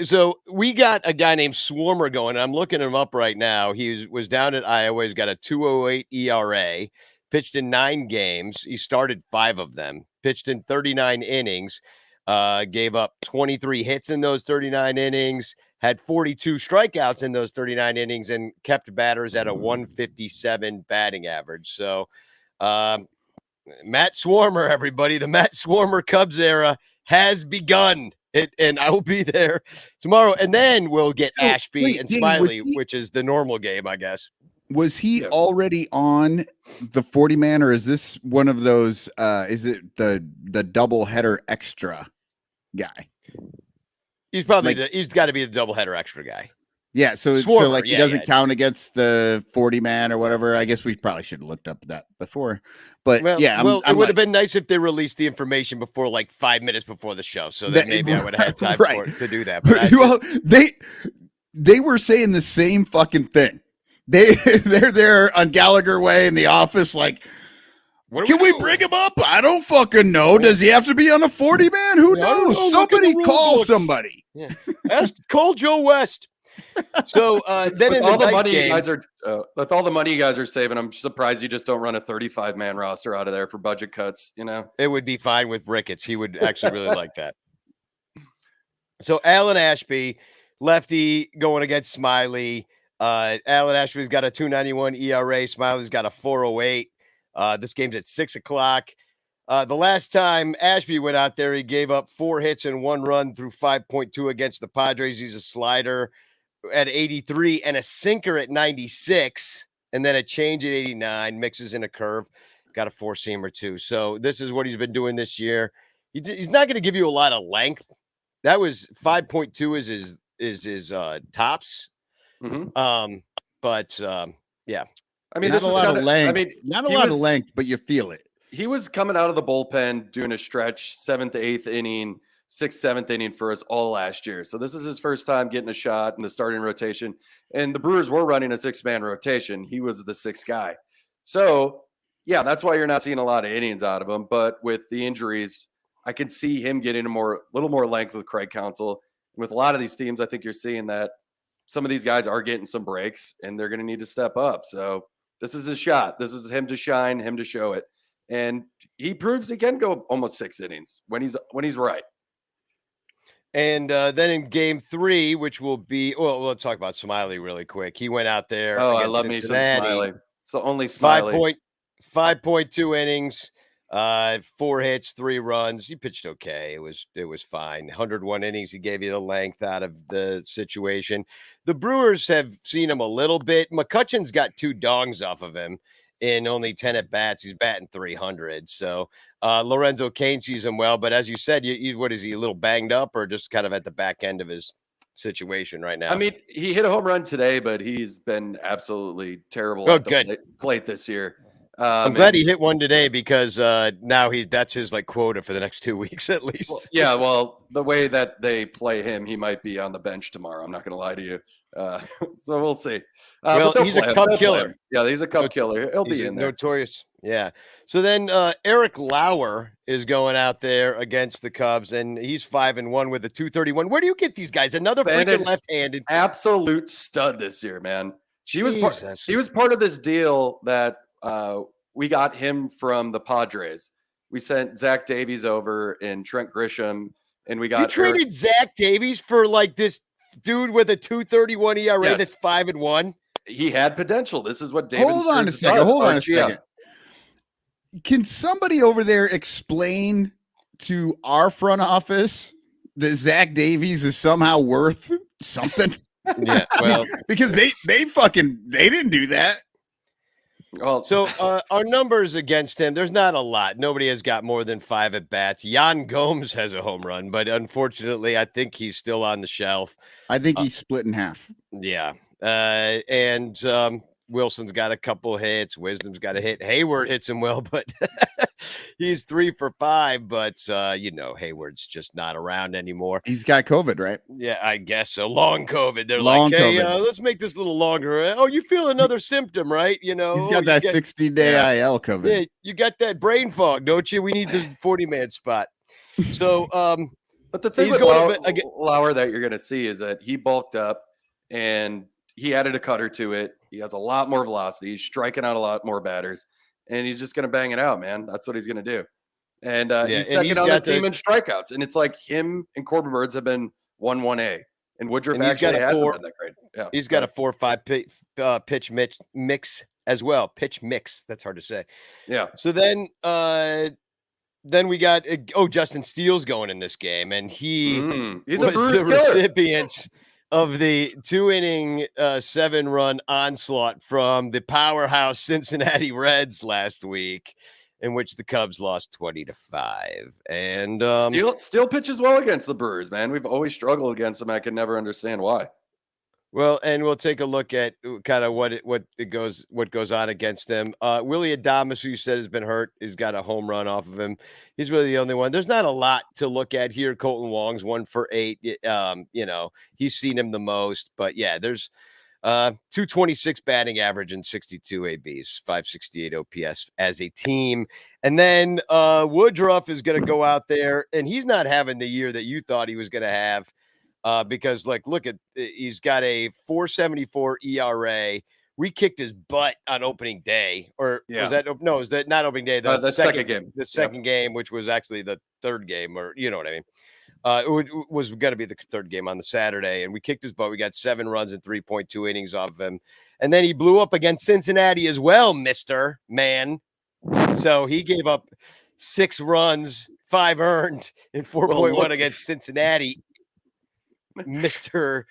So we got a guy named Swarmer going. I'm looking him up right now. He was down at Iowa. He's got a 2.08 ERA, pitched in 9 games. He started 5 of them, pitched in 39 innings, gave up 23 hits in those 39 innings, had 42 strikeouts in those 39 innings, and kept batters at a 157 batting average. So Matt Swarmer, everybody, the Matt Swarmer Cubs era has begun. And I will be there tomorrow. And then we'll get Ashby and Danny, Smiley, which is the normal game, I guess. Was he already on the 40 man, or is this one of those? Is it the double header extra guy? He's probably he's got to be the double header extra guy. Yeah, so Swarber, he doesn't count against the 40 man or whatever. I guess we probably should have looked up that before. But it would have been nice if they released the information before 5 minutes before the show, so that maybe I would have had time to do that. But they were saying the same fucking thing. They're there on Gallagher Way in the office, can we bring him up? I don't fucking know. Does he have to be on a 40 man? Who knows? Somebody call somebody. Yeah. Call Joe West. So then with in all the the money game, you guys are with all the money you guys are saving, I'm surprised you just don't run a 35 man roster out of there for budget cuts. It would be fine with Ricketts. He would actually really like that. So Alan Ashby, lefty, going against Smiley. Alan Ashby's got a 2.91 ERA. Smiley's got a 4.08. This game's at 6:00. The last time Ashby went out there, he gave up 4 hits and 1 run through 5.2 against the Padres. He's a slider at 83 and a sinker at 96, and then a change at 89, mixes in a curve, got a 4-seamer too. So this is what he's been doing this year. He's not going to give you a lot of length. That was 5.2 is his tops. Mm-hmm. Yeah. I mean, not a lot of length. Not a lot of length, but you feel it. He was coming out of the bullpen doing a stretch 7th to 8th inning, 6th, 7th inning for us all last year. So this is his first time getting a shot in the starting rotation. And the Brewers were running a 6-man rotation. He was the 6th guy. So, yeah, that's why you're not seeing a lot of innings out of him. But with the injuries, I can see him getting a little more length with Craig Counsell. With a lot of these teams, I think you're seeing that some of these guys are getting some breaks, and they're going to need to step up. So this is his shot. This is him to shine, him to show it. And he proves he can go almost 6 innings when he's right. And then in game 3, which will be, we'll talk about Smiley really quick. He went out there. Oh, I love me some Smiley. It's the only Smiley. 5.2 innings, 4 hits, 3 runs. He pitched okay. It was fine. 101 innings. He gave you the length out of the situation. The Brewers have seen him a little bit. McCutcheon's got 2 dongs off of him in only 10 at bats. He's batting 300. So Lorenzo Cain sees him well, but as you said, what is he, a little banged up or just kind of at the back end of his situation right now? I mean, he hit a home run today, but he's been absolutely terrible at the plate this year. I'm glad he hit one today because now that's his quota for the next 2 weeks at least. Well, the way that they play him, he might be on the bench tomorrow. I'm not going to lie to you. So we'll see. He's a Cub killer. Yeah, he's a Cub killer. He'll be in there. Notorious. Yeah. So then Eric Lauer is going out there against the Cubs, and he's 5-1 with a 2.31. Where do you get these guys? Another freaking left-handed. Absolute stud this year, man. He was part of this deal that we got him from the Padres. We sent Zach Davies over and Trent Grisham, and we got. You traded Zach Davies for this dude with a 2.31 ERA that's 5-1. He had potential. This is what David. Hold on a second. Can somebody over there explain to our front office that Zach Davies is somehow worth something? Yeah, well, because they didn't do that. Well, so our numbers against him, there's not a lot. Nobody has got more than 5 at bats. Jan Gomes has a home run, but unfortunately, I think he's still on the shelf. I think he's split in half. Yeah. And Wilson's got a couple hits. Wisdom's got a hit. Hayward hits him well, but he's 3 for 5. But Hayward's just not around anymore. He's got COVID, right? Yeah, I guess so. Long COVID. They're hey, let's make this a little longer. Oh, you feel another symptom, right? He's got that 60-day IL COVID. Yeah, you got that brain fog, don't you? We need the 40-man spot. So, but the thing with Lauer that you're going to see is that he bulked up and he added a cutter to it. He has a lot more velocity. He's striking out a lot more batters, and he's just going to bang it out, man. That's what he's going to do. And he's second on the team in strikeouts. And it's like him and Corbin Burns have been 1-1A. And Woodruff actually hasn't been that great. Yeah. He's got a 4-5 pitch mix as well. Pitch mix. That's hard to say. Yeah. So then then we got Justin Steele's going in this game, and he's the recipient of the 2-inning 7-run onslaught from the powerhouse Cincinnati Reds last week, in which the Cubs lost 20-5. And Steele pitches well against the Brewers, man. We've always struggled against them. I can never understand why. Well, and we'll take a look at kind of what goes on against him. Willie Adames, who you said has been hurt, has got a home run off of him. He's really the only one. There's not a lot to look at here. Colton Wong's 1 for 8. He's seen him the most, but yeah, there's 226 batting average and 62 ABs, 568 OPS as a team. And then Woodruff is going to go out there, and he's not having the year that you thought he was going to have. Because look at, he's got a 4.74 ERA. We kicked his butt on opening day, is that not opening day? The second game, the second game, which was actually the third game, or you know what I mean? It was going to be the third game on the Saturday, and we kicked his butt. We got 7 runs and 3.2 innings off of him, and then he blew up against Cincinnati as well, Mr. Man. So he gave up 6 runs, 5 earned, and 4.1 against Cincinnati. Mr.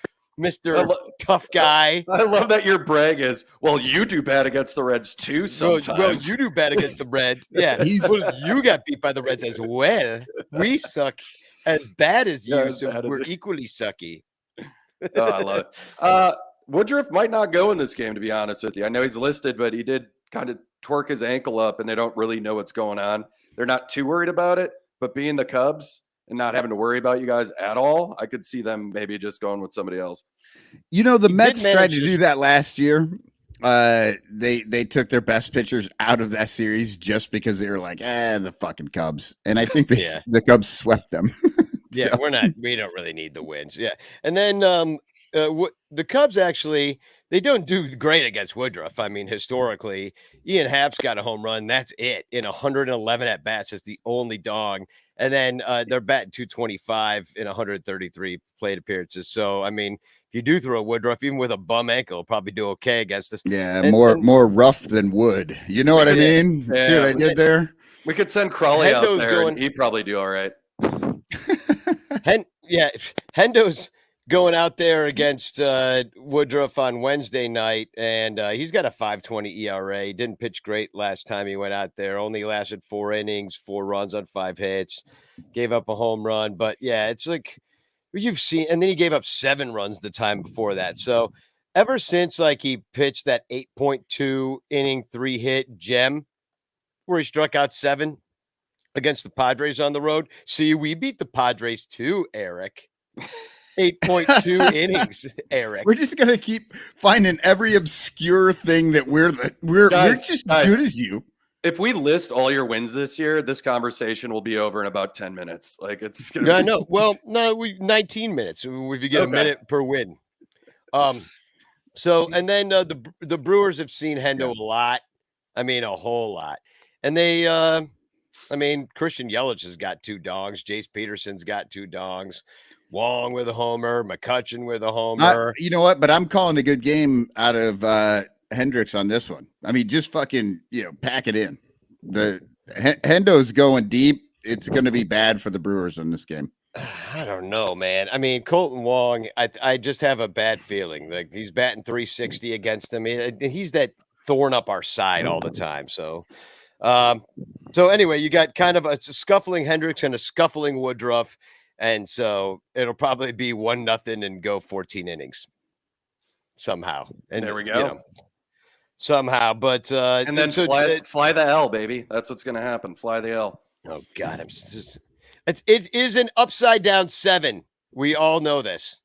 Tough guy. I love that your brag is, well, you do bad against the Reds too sometimes. Well, you do bad against the Reds. Yeah. Well, you got beat by the Reds as well. We suck as bad as you, so we're equally sucky. I love it. Woodruff might not go in this game, to be honest with you. I know he's listed, but he did kind of twerk his ankle up, and they don't really know what's going on. They're not too worried about it, but being the Cubs and not having to worry about you guys at all, I could see them maybe just going with somebody else. The Mets tried to do that last year. They took their best pitchers out of that series just because they were like, the fucking Cubs. And I think the Cubs swept them. Yeah, we don't really need the wins. Yeah. And then the Cubs actually, they don't do great against Woodruff. I mean, historically, Ian Happ's got a home run. That's it in 111 at bats. It's the only dog. And then they're batting 225 in 133 plate appearances. So, I mean, if you do throw Woodruff, even with a bum ankle, it'll probably do okay against us. Yeah, more rough than wood. You know what I mean? Yeah. See what I did there? We could send Crawly out there, and he'd probably do all right. Hendo's going out there against Woodruff on Wednesday night, and he's got a 5.20 ERA. He didn't pitch great last time he went out there. Only lasted 4 innings, 4 runs on 5 hits, gave up a home run. But, yeah, it's like you've seen – and then he gave up 7 runs the time before that. So, ever since, he pitched that 8.2 inning 3-hit gem where he struck out 7 against the Padres on the road. See, we beat the Padres too, Eric. 8.2 innings, Eric. We're just gonna keep finding every obscure thing that we're just as good as you. If we list all your wins this year, this conversation will be over in about 10 minutes. It's gonna. I know. Well, no, 19 minutes. If you get a minute per win. So and then the Brewers have seen Hendo a lot. I mean, a whole lot, and they. Christian Yelich has got 2 dogs. Jace Peterson's got 2 dogs. Wong with a homer, McCutchen with a homer. You know what? But I'm calling a good game out of Hendricks on this one. I mean, just fucking, pack it in. The Hendo's going deep. It's going to be bad for the Brewers in this game. I don't know, man. I mean, Colton Wong, I just have a bad feeling. Like he's batting 360 against him. He's that thorn up our side all the time. So anyway, you got kind of a scuffling Hendricks and a scuffling Woodruff. And so it'll probably be 1-0 and go 14 innings somehow. And there we go. Somehow, but and then fly the L, baby. That's what's going to happen. Fly the L. Oh God, it is an upside down 7. We all know this.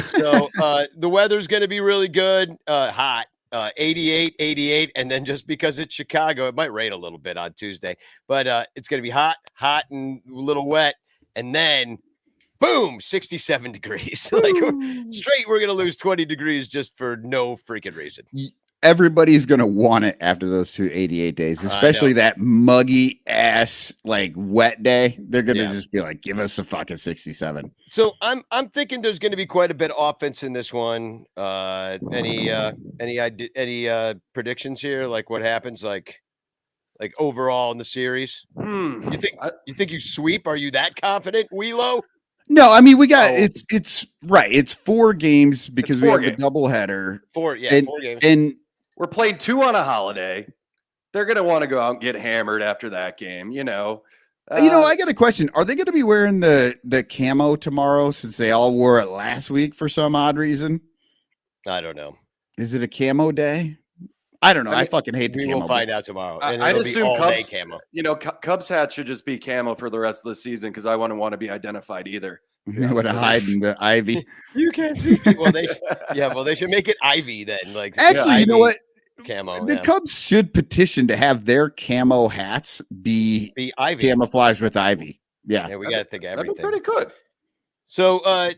So the weather's going to be really good, hot. 88, and then just because it's Chicago, it might rain a little bit on Tuesday, but it's going to be hot and a little wet. And then, boom, 67 degrees. We're going to lose 20 degrees just for no freaking reason. Everybody's going to want it after those 2 88 days, especially that muggy ass, wet day. They're going to just be like, give us a fucking 67. So I'm thinking there's going to be quite a bit of offense in this one. Any predictions here? Like what happens? Like overall in the series? You think you sweep? Are you that confident, Wielo? No, I mean we got it's right. It's 4 games because we have the doubleheader. 4 games. And we're playing 2 on a holiday. They're gonna want to go out and get hammered after that game, I got a question. Are they gonna be wearing the camo tomorrow since they all wore it last week for some odd reason? I don't know. Is it a camo day? I don't know. I fucking hate the camo. We will find out tomorrow. I'd assume Cubs camo. Cubs hats should just be camo for the rest of the season because I wouldn't want to be identified either. They would hide in the ivy. You can't see. Well, they should make it ivy then. Like actually, you know what? Camo. The Cubs should petition to have their camo hats be ivy, camouflaged with ivy. Yeah, we got to think of everything. That'd be pretty good. So, well,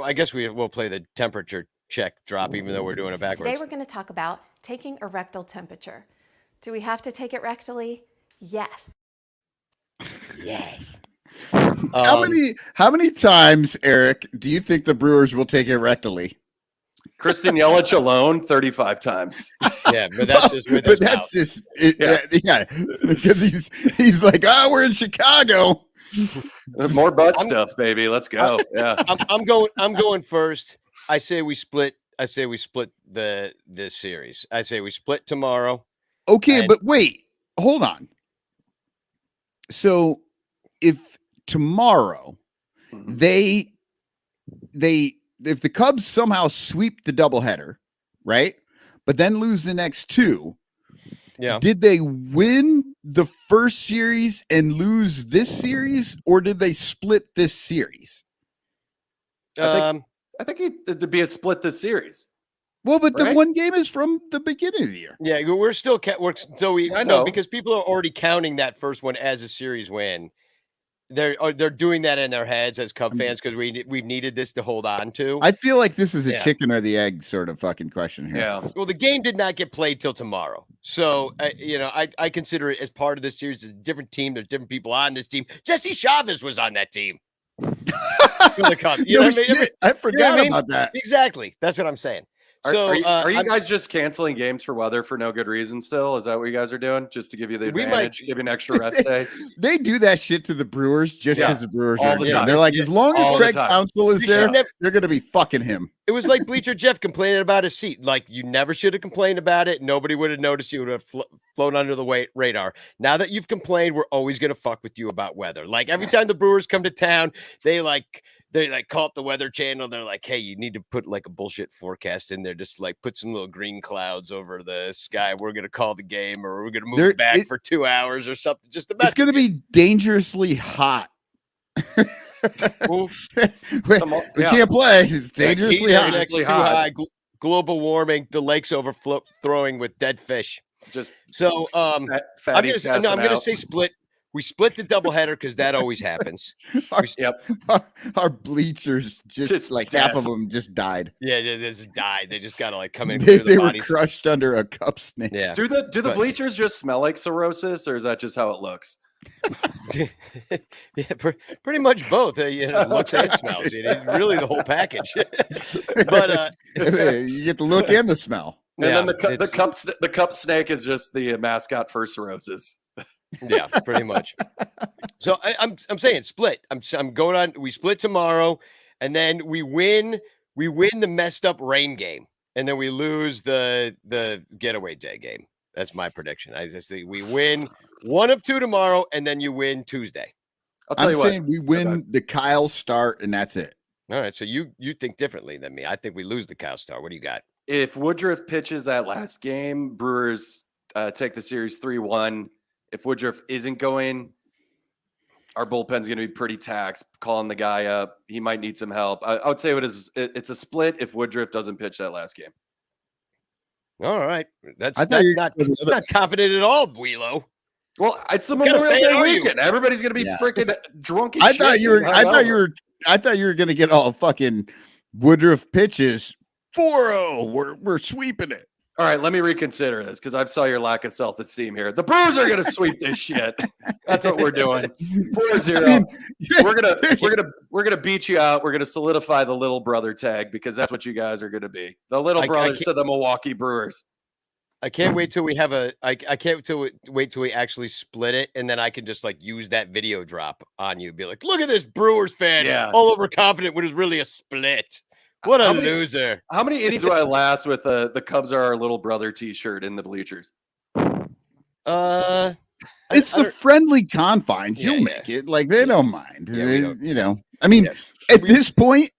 I guess we'll play the temperature check drop, even though we're doing it backwards. Today we're going to talk about taking a rectal temperature. Do we have to take it rectally? Yes. Yes. How many times, Eric, do you think the Brewers will take it rectally? Christian Yelich alone 35 times. Yeah, but that's just with his mouth. Just because he's like, we're in Chicago. More butt stuff, baby. Let's go. Yeah. I'm going first. I say we split the series. I say we split tomorrow. Okay, but wait, hold on. So if tomorrow if the Cubs somehow sweep the doubleheader, right? But then lose the next 2. Yeah. Did they win the first series and lose this series, or did they split this series? I think it'd be a split this series. Well, but the one game is from the beginning of the year. Yeah, we're still I know because people are already counting that first one as a series win. They're doing that in their heads as Cub fans because we've needed this to hold on to. I feel like this is a chicken or the egg sort of fucking question here. Yeah. Well, the game did not get played till tomorrow, so I consider it as part of this series. It's a different team. There's different people on this team. Jesse Chavez was on that team. For the Cubs. You know what I mean? I forgot about that. Exactly. That's what I'm saying. Are you guys just canceling games for weather for no good reason still? Is that what you guys are doing? Just to give you the advantage, give you an extra rest day? They do that shit to the Brewers just because the Brewers all are the time. They're like, as long as Craig Counsell is there, they're going to be fucking him. It was like Bleacher Jeff complaining about his seat. Like, you never should have complained about it. Nobody would have noticed. You would have flown under the radar. Now that you've complained, we're always going to fuck with you about weather. Like, every time the Brewers come to town, they call up the Weather Channel. They're like, hey, you need to put like a bullshit forecast in there. Just like put some little green clouds over the sky. We're going to call the game, or we're going to move it back for 2 hours or something. Just about. It's going to be dangerously hot. we can't play. It's dangerously hot. Too high. Global warming. The lake's overflowing with dead fish. Just so. I'm going to say split. We split the doubleheader because that always happens. Our bleachers just like half of them just died. Yeah, they just died. They just got to like come in. They were crushed under a cup snake. Yeah. Do the bleachers just smell like cirrhosis, or is that just how it looks? Yeah, pretty much both. Looks and smells. Really, the whole package. But you get the look and the smell. And then the cup snake is just the mascot for cirrhosis. Yeah, pretty much. So I'm saying split. I'm going on. We split tomorrow, and then we win the messed up rain game, and then we lose the getaway day game. That's my prediction. I just think we win 1 of 2 tomorrow, and then you win Tuesday. I'm saying we win the Kyle start, and that's it. All right. So you think differently than me. I think we lose the Kyle start. What do you got? If Woodruff pitches that last game, Brewers take the series 3-1. If Woodruff isn't going, our bullpen's going to be pretty taxed. Calling the guy up, he might need some help. I would say it's a split if Woodruff doesn't pitch that last game. All right, that's not confident at all, Wielo. Well, it's the Memorial Day weekend. Everybody's going to be freaking drunk as shit. I thought you were going to get all fucking Woodruff pitches 4-0. We're sweeping it. All right, let me reconsider this because I saw your lack of self-esteem here. The Brewers are going to sweep this shit. That's what we're doing. 4-0. We're gonna beat you out. We're gonna solidify the little brother tag because that's what you guys are going to be. The little brothers to the Milwaukee Brewers. I can't wait till we have I can't wait till we actually split it, and then I can just like use that video drop on you. Be like, look at this Brewers fan, all overconfident when it's really a split. What a loser! How many innings do I last with the Cubs are our little brother T-shirt in the bleachers? It's the friendly confines. You'll make it. Like they don't mind. You know. I mean, at this point,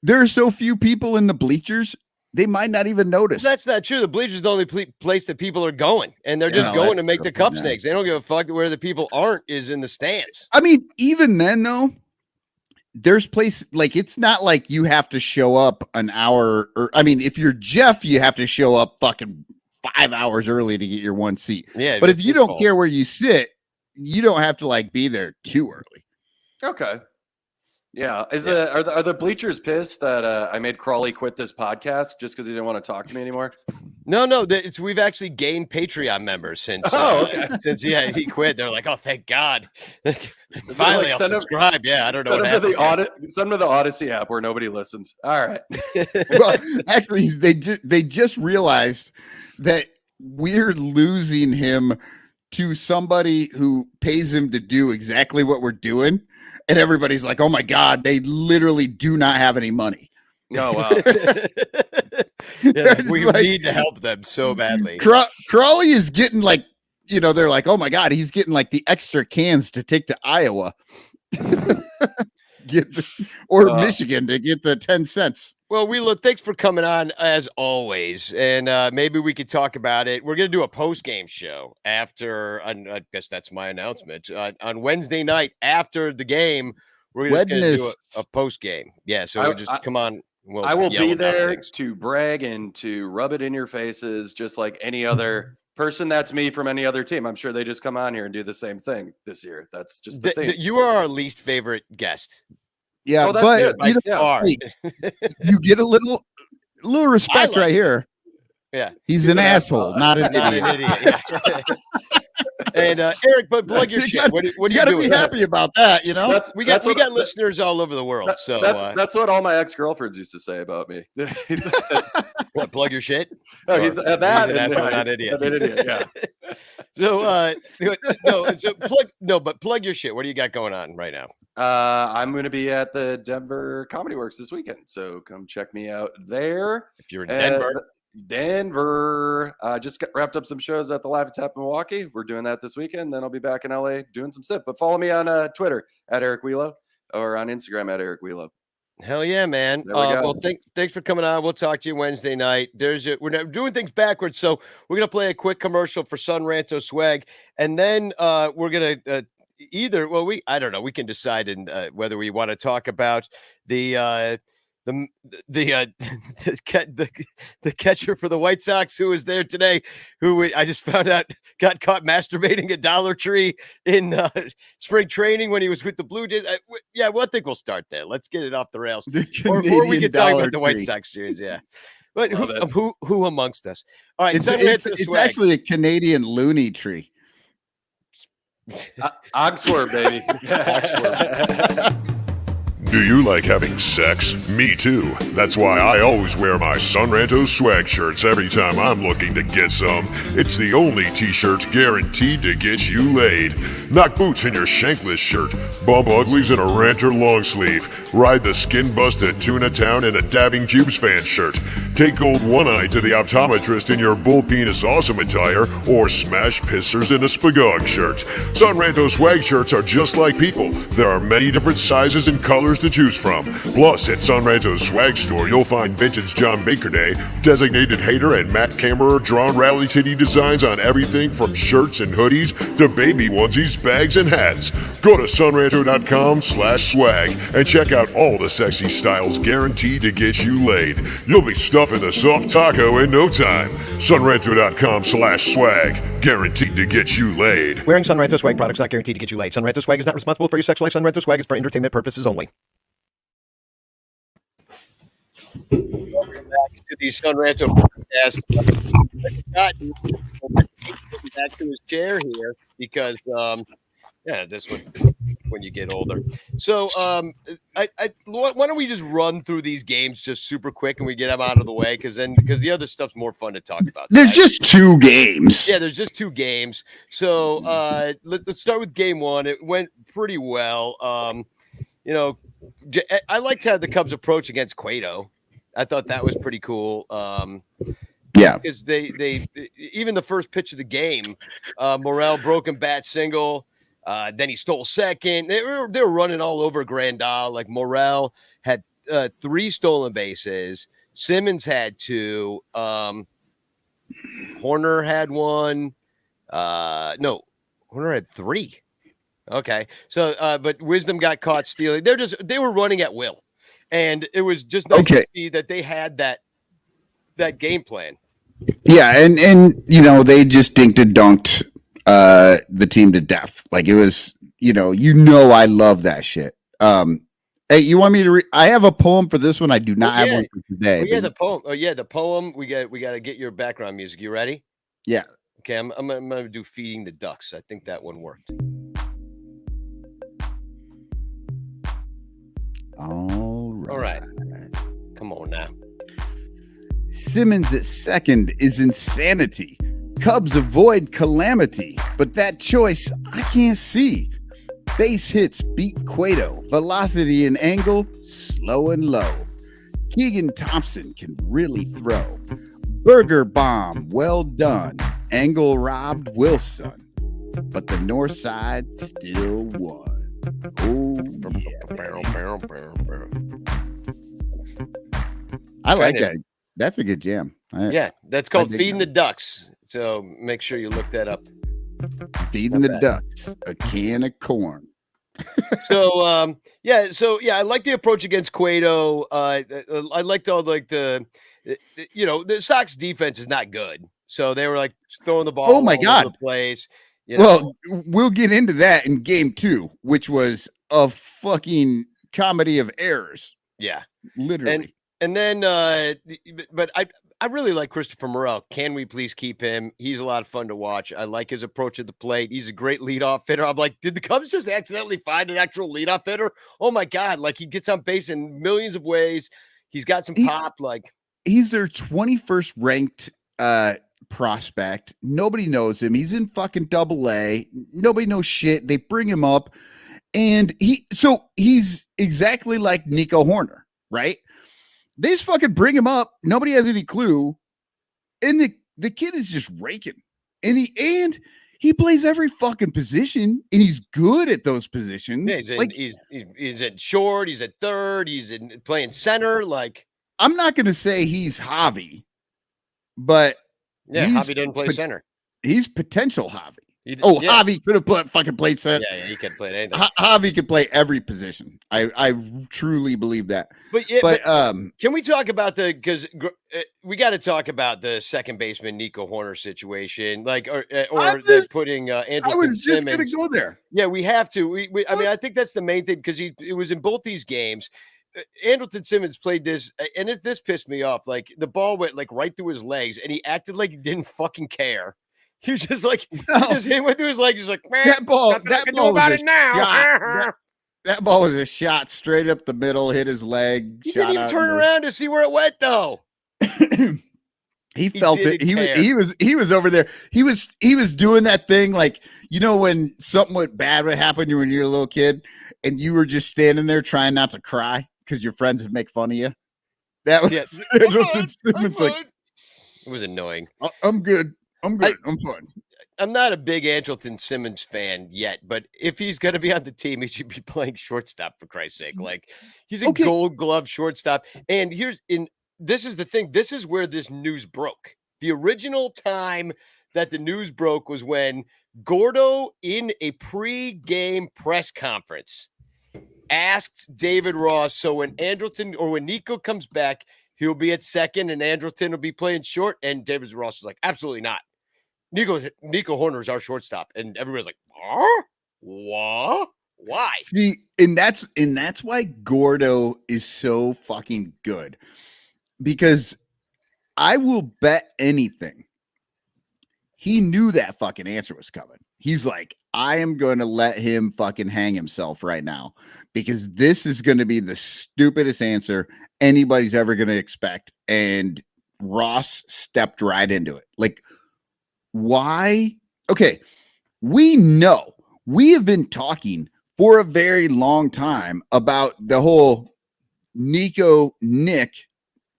there are so few people in the bleachers. They might not even notice. That's not true. The bleachers is the only place that people are going, and they're just going to make the cup snakes. They don't give a fuck where the people aren't is in the stands. I mean, even then, though, there's places like it's not like you have to show up an hour. Or I mean, if you're Jeff, you have to show up fucking 5 hours early to get your one seat. Yeah, but if you don't care where you sit, you don't have to like be there too early. Okay. Yeah. Are the bleachers pissed that I made Crawly quit this podcast just because he didn't want to talk to me anymore? No. We've actually gained Patreon members since he quit. They're like, oh, thank God. Finally, I'll subscribe. I don't know what happened. Send them to the Odyssey app where nobody listens. All right. Well, actually, they just realized that we're losing him to somebody who pays him to do exactly what we're doing. And everybody's like, oh, my God, they literally do not have any money. Oh, wow. We need to help them so badly. Crawly is getting like, they're like, oh, my God, he's getting like the extra cans to take to Iowa Michigan to get the 10 cents. Well, thanks for coming on as always. And maybe we could talk about it. We're going to do a post-game show after, I guess that's my announcement, on Wednesday night after the game. We're just going to do a post-game. Yeah, so we'll just come on. I will be there to brag and to rub it in your faces just like any other person that's me from any other team. I'm sure they just come on here and do the same thing this year. That's just the thing. You are our least favorite guest. Yeah, but you get a little respect right here. Yeah, he's an asshole, not an idiot. And Eric, but plug your shit. What you got to be happy about that, We got listeners all over the world. So that's what all my ex-girlfriends used to say about me. What? Plug your shit? Oh, he's an asshole, not idiot. An idiot. Yeah. But plug your shit. What do you got going on right now? I'm going to be at the Denver Comedy Works this weekend, so come check me out there. If you're in Denver, just wrapped up some shows at the Laugh and Tap Milwaukee. We're doing that this weekend. Then I'll be back in LA doing some stuff. But follow me on Twitter at Eric Wielo or on Instagram at Eric Wielo. Hell yeah, man. Well, thanks for coming on. We'll talk to you Wednesday night. We're doing things backwards, so we're gonna play a quick commercial for Sun Ranto swag, and then we're gonna I don't know. We can decide whether we want to talk about the catcher for the White Sox who was there today, who I just found out got caught masturbating at Dollar Tree in spring training when he was with the Blue Jays. I think we'll start there. Let's get it off the rails, or we can talk about the White Sox series. Yeah, but who amongst us? All right, it's actually a Canadian loony tree. Oxford, baby. Do you like having sex? Me too. That's why I always wear my Sun Ranto swag shirts every time I'm looking to get some. It's the only t-shirts guaranteed to get you laid. Knock boots in your shankless shirt. Bump uglies in a Ranter long sleeve. Ride the skin busted Tuna Town in a Dabbing Cubes fan shirt. Take gold one-eye to the optometrist in your bull penis awesome attire, or smash pissers in a Spagog shirt. Sun Ranto swag shirts are just like people. There are many different sizes and colors to choose from. Plus, at Sun Ranto's swag store, you'll find vintage John Baker Day, designated hater, and Matt Kammerer drawn rally titty designs on everything from shirts and hoodies to baby onesies, bags, and hats. Go to sunranto.com/swag and check out all the sexy styles guaranteed to get you laid. You'll be stuffing the soft taco in no time. sunranto.com/swag, guaranteed to get you laid. Wearing Sun Ranto swag products not guaranteed to get you laid. Sun Ranto swag is not responsible for your sex life. Sun Ranto swag is for entertainment purposes only. Welcome back to the Sun Ranto podcast. Scott back to his chair here because this one when you get older. So, why don't we just run through these games just super quick and we get them out of the way? Because the other stuff's more fun to talk about. There's just 2 games. Yeah, there's just 2 games. So let's start with game 1. It went pretty well. I liked how the Cubs approach against Cueto. I thought that was pretty cool. Yeah, because they even the first pitch of the game, Morel broken bat single. Then he stole second. They were running all over Grandal. Like Morel had 3 stolen bases. Simmons had 2. Horner had 1. No, Horner had 3. Okay. So, but Wisdom got caught stealing. They were running at will. And it was just nice to see that they had that game plan. Yeah. And they just dinked and dunked the team to death. Like it was, I love that shit. Hey, you want me to I have a poem for this one. I do not have one for today. The poem. Oh yeah, the poem. We got to get your background music. You ready? Yeah. Okay, I'm gonna do Feeding the Ducks. I think that one worked. All right. Come on now. Simmons at second is insanity. Cubs avoid calamity, but that choice I can't see. Base hits beat Cueto. Velocity and angle, slow and low. Keegan Thompson can really throw. Burger bomb, well done. Angle robbed Wilson, but the Northside still won. Oh, yeah. I like that. That's a good jam. That's called Feeding the Ducks. So make sure you look that up. Feeding the Ducks, a can of corn. I like the approach against Cueto. I liked all the Sox defense is not good, so they were like throwing the ball. Oh my God, over the place. Well, we'll get into that in game 2, which was a fucking comedy of errors. Yeah, literally. And then, but I really like Christopher Morel. Can we please keep him? He's a lot of fun to watch. I like his approach at the plate. He's a great leadoff hitter. I'm like, did the Cubs just accidentally find an actual leadoff hitter? Oh my God. Like he gets on base in millions of ways. He's got some pop. Like he's their 21st ranked prospect. Nobody knows him. He's in fucking AA. Nobody knows shit. They bring him up and he's exactly like Nico Horner, right? They just fucking bring him up. Nobody has any clue. And the kid is just raking. And he plays every fucking position. And he's good at those positions. Yeah, he's at short. He's at third. He's playing center. Like I'm not going to say he's Javi. But Javi didn't play center. He's potential Javi. Javi could have fucking played center. Yeah, he could play anything. Javi could play every position. I truly believe that. But can we talk about because we got to talk about the second baseman Nico Horner situation, like or putting Andrelton I was just Simmons. Gonna go there. Yeah, we have to. I mean, I think that's the main thing because it was in both these games. Andrelton Simmons played this, and this pissed me off. Like the ball went like right through his legs, and he acted like he didn't fucking care. He was just like, he went through his legs. He's like, that ball was a shot straight up the middle, hit his leg. He didn't even turn around to see where it went, though. He felt it. He was over there. He was doing that thing like, when something bad would happen when you were a little kid and you were just standing there trying not to cry because your friends would make fun of you. That was it was annoying. I'm good. I'm fine. I'm not a big Andrelton Simmons fan yet, but if he's going to be on the team, he should be playing shortstop for Christ's sake. Like he's a Gold Glove shortstop. And this is the thing. This is where this news broke. The original time that the news broke was when Gordo, in a pre-game press conference, asked David Ross, so when Andrelton or when Nico comes back, he'll be at second and Andrelton will be playing short. And David Ross was like, absolutely not. Nico Horner is our shortstop. And everybody's like, what? Why? See, and that's why Gordo is so fucking good. Because I will bet anything he knew that fucking answer was coming. He's like, I am going to let him fucking hang himself right now because this is going to be the stupidest answer anybody's ever going to expect. And Ross stepped right into it. Like, why? Okay, we know we have been talking for a very long time about the whole Nick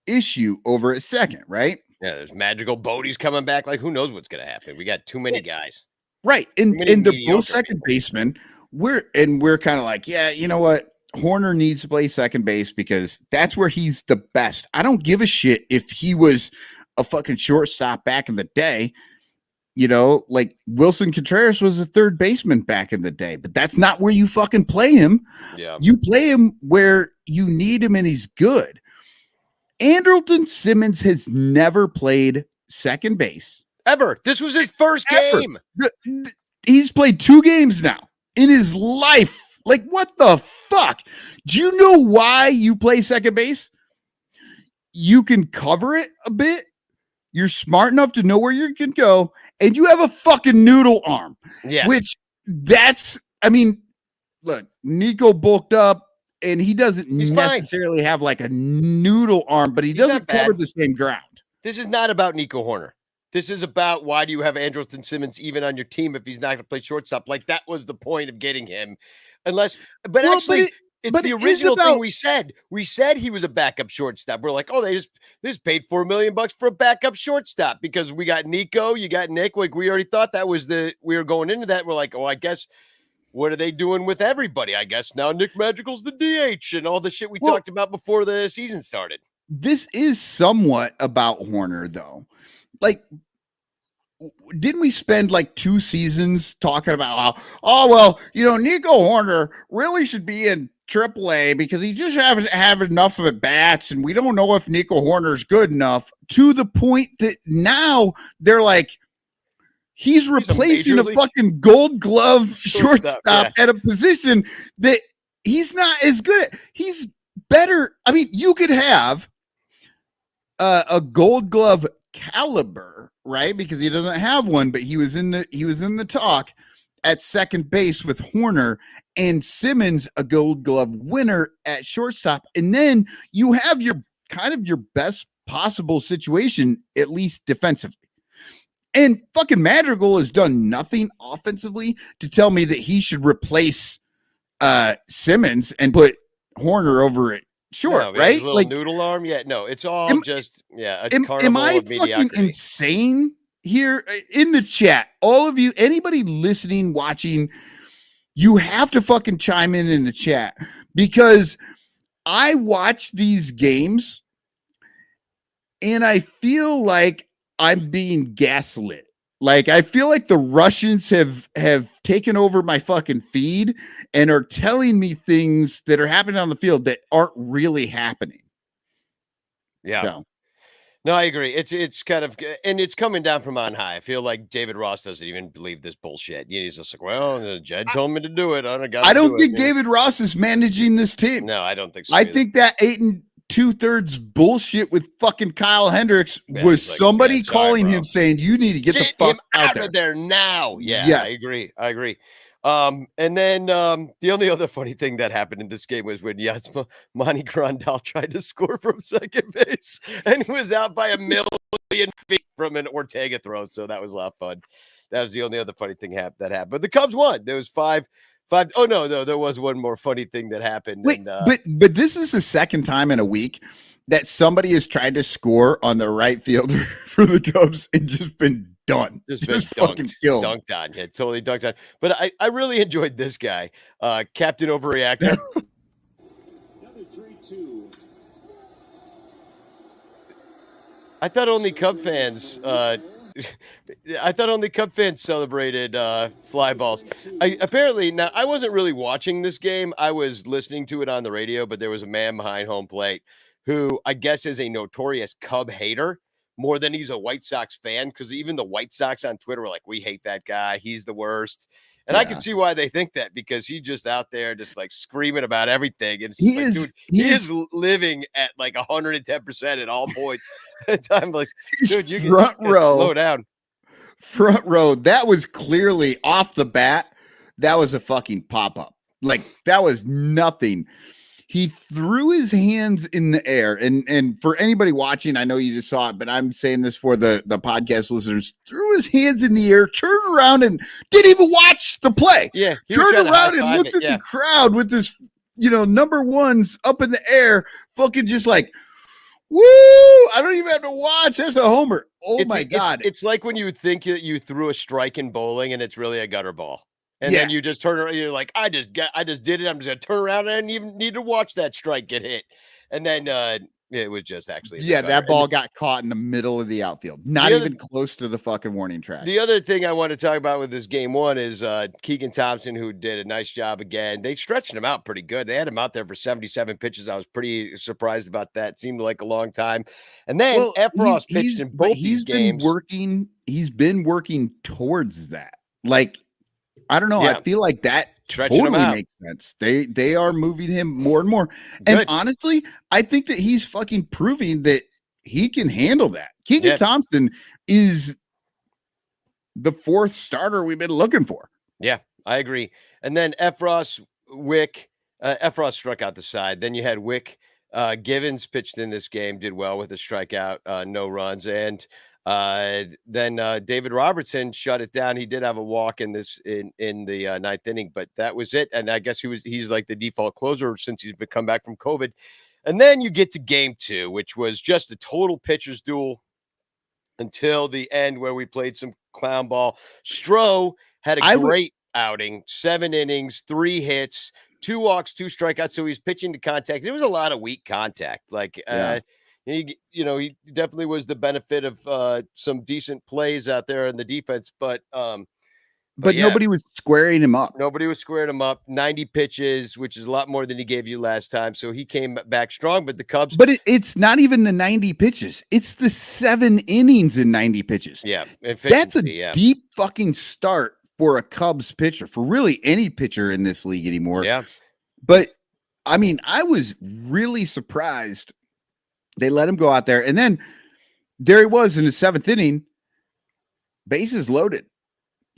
issue over a second, right? Yeah, there's magical Bodie's coming back. Like, who knows what's going to happen? We got too many guys. Right. And they're both second basemen. We're kind of like, yeah, you know what? Horner needs to play second base because that's where he's the best. I don't give a shit if he was a fucking shortstop back in the day. You know, like Wilson Contreras was a third baseman back in the day, but that's not where you fucking play him. Yeah. You play him where you need him and he's good. Andrelton Simmons has never played second base. Ever. This was his first game. He's played 2 games now in his life. Like, what the fuck? Do you know why you play second base? You can cover it a bit. You're smart enough to know where you can go. And you have a fucking noodle arm. Yeah. Which I mean, look, Nico bulked up and he doesn't necessarily have like a noodle arm, but he doesn't cover the same ground. This is not about Nico Horner. This is about why do you have Andrelton Simmons even on your team if he's not going to play shortstop? Like, that was the point of getting him. It's the original thing we said. We said he was a backup shortstop. We're like, oh, they just paid $4 million for a backup shortstop because we got Nico, you got Nick. Like, we already thought that was we were going into that. We're like, oh, I guess what are they doing with everybody? I guess now Nick Magical's the DH and all the shit we talked about before the season started. This is somewhat about Horner, though. Like, didn't we spend like 2 seasons talking about Nico Horner really should be in AAA because he just haven't have enough of at bats, and we don't know if Nico Horner is good enough, to the point that now they're like, he's replacing a fucking Gold Glove shortstop at a position that he's not as good at. He's better. I mean, you could have a Gold Glove caliber, right? Because he doesn't have one, but he was in the talk at second base with Horner, and Simmons a Gold Glove winner at shortstop. And then you have your best possible situation, at least defensively. And fucking Madrigal has done nothing offensively to tell me that he should replace Simmons and put Horner over it. Sure, right? Like noodle arm. Yeah, no, it's all a carnival am I of mediocrity. Fucking insane here in the chat? All of you, anybody listening, watching, you have to fucking chime in the chat, because I watch these games and I feel like I'm being gaslit. Like, I feel like the Russians have taken over my fucking feed and are telling me things that are happening on the field that aren't really happening. Yeah. So. No, I agree. It's kind of, and it's coming down from on high. I feel like David Ross doesn't even believe this bullshit. He's just like, well, Jed told me to do it. I don't think David Ross is managing this team. No, I don't think so. I think that 8 2/3 bullshit with fucking Kyle Hendricks was somebody calling him saying, you need to get the fuck out of there now. Yeah, I agree. And then the only other funny thing that happened in this game was when Manny Grandal tried to score from second base, and he was out by 1,000,000 feet from an Ortega throw. So that was a lot of fun. That was the only other funny thing that happened. But the Cubs won. There was 5. Oh no, there was one more funny thing that happened. Wait, but this is the second time in a week that somebody has tried to score on the right fielder for the Cubs and just been done. Just fucking killed. Dunked on. Yeah, totally dunked on. But I really enjoyed this guy. Captain Overreactor. Another 3-2. I thought only Cub fans celebrated fly balls. Now I wasn't really watching this game. I was listening to it on the radio, but there was a man behind home plate who I guess is a notorious Cub hater more than he's a White Sox fan, because even the White Sox on Twitter were like, we hate that guy. He's the worst. And I can see why they think that, because he's just out there just like screaming about everything. And it's he is living at like 110% at all points. I'm like, dude, you can slow down. front row, that was clearly off the bat. That was a fucking pop-up. Like, that was nothing. He threw his hands in the air. And for anybody watching, I know you just saw it, but I'm saying this for the podcast listeners, threw his hands in the air, turned around and didn't even watch the play. Yeah. Turned around and looked at the crowd with this, number ones up in the air, fucking just like, woo! I don't even have to watch. That's a homer. Oh my God. It's like when you think that you threw a strike in bowling and it's really a gutter ball. And then you just turn around, you're like, I just did it. I'm just gonna turn around and I didn't even need to watch that strike get hit. And then it was just actually that ball got caught in the middle of the outfield, not even close to the fucking warning track. The other thing I want to talk about with this game one is Keegan Thompson, who did a nice job again. They stretched him out pretty good. They had him out there for 77 pitches. I was pretty surprised about that. It seemed like a long time. And then Efros pitched in both these games. He's been working towards that. Like, I don't know. I feel like that totally makes sense. They are moving him more and more. And honestly, I think that he's fucking proving that he can handle that. Keegan Thompson is the fourth starter we've been looking for. Yeah, I agree. And then Efros, Wick, Efros struck out the side. Then you had Wick, Givens pitched in this game, did well with a strikeout, no runs. And then David Robertson shut it down. He did have a walk in the ninth inning, but that was it. And I guess he's like the default closer since he's come back from COVID. And then you get to game two, which was just a total pitcher's duel until the end where we played some clown ball. Stroh had a great outing, 7 innings, 3 hits, 2 walks, 2 strikeouts. So he's pitching to contact. There was a lot of weak contact. Like, he definitely was the benefit of some decent plays out there in the defense, but nobody was squaring him up. Nobody was squaring him up. 90 pitches, which is a lot more than he gave you last time. So he came back strong, but the Cubs. But it's not even the 90 pitches. It's the 7 innings in 90 pitches. Yeah. That's a deep fucking start for a Cubs pitcher, for really any pitcher in this league anymore. Yeah. But I mean, I was really surprised. They let him go out there. And then there he was in the 7th inning, bases loaded,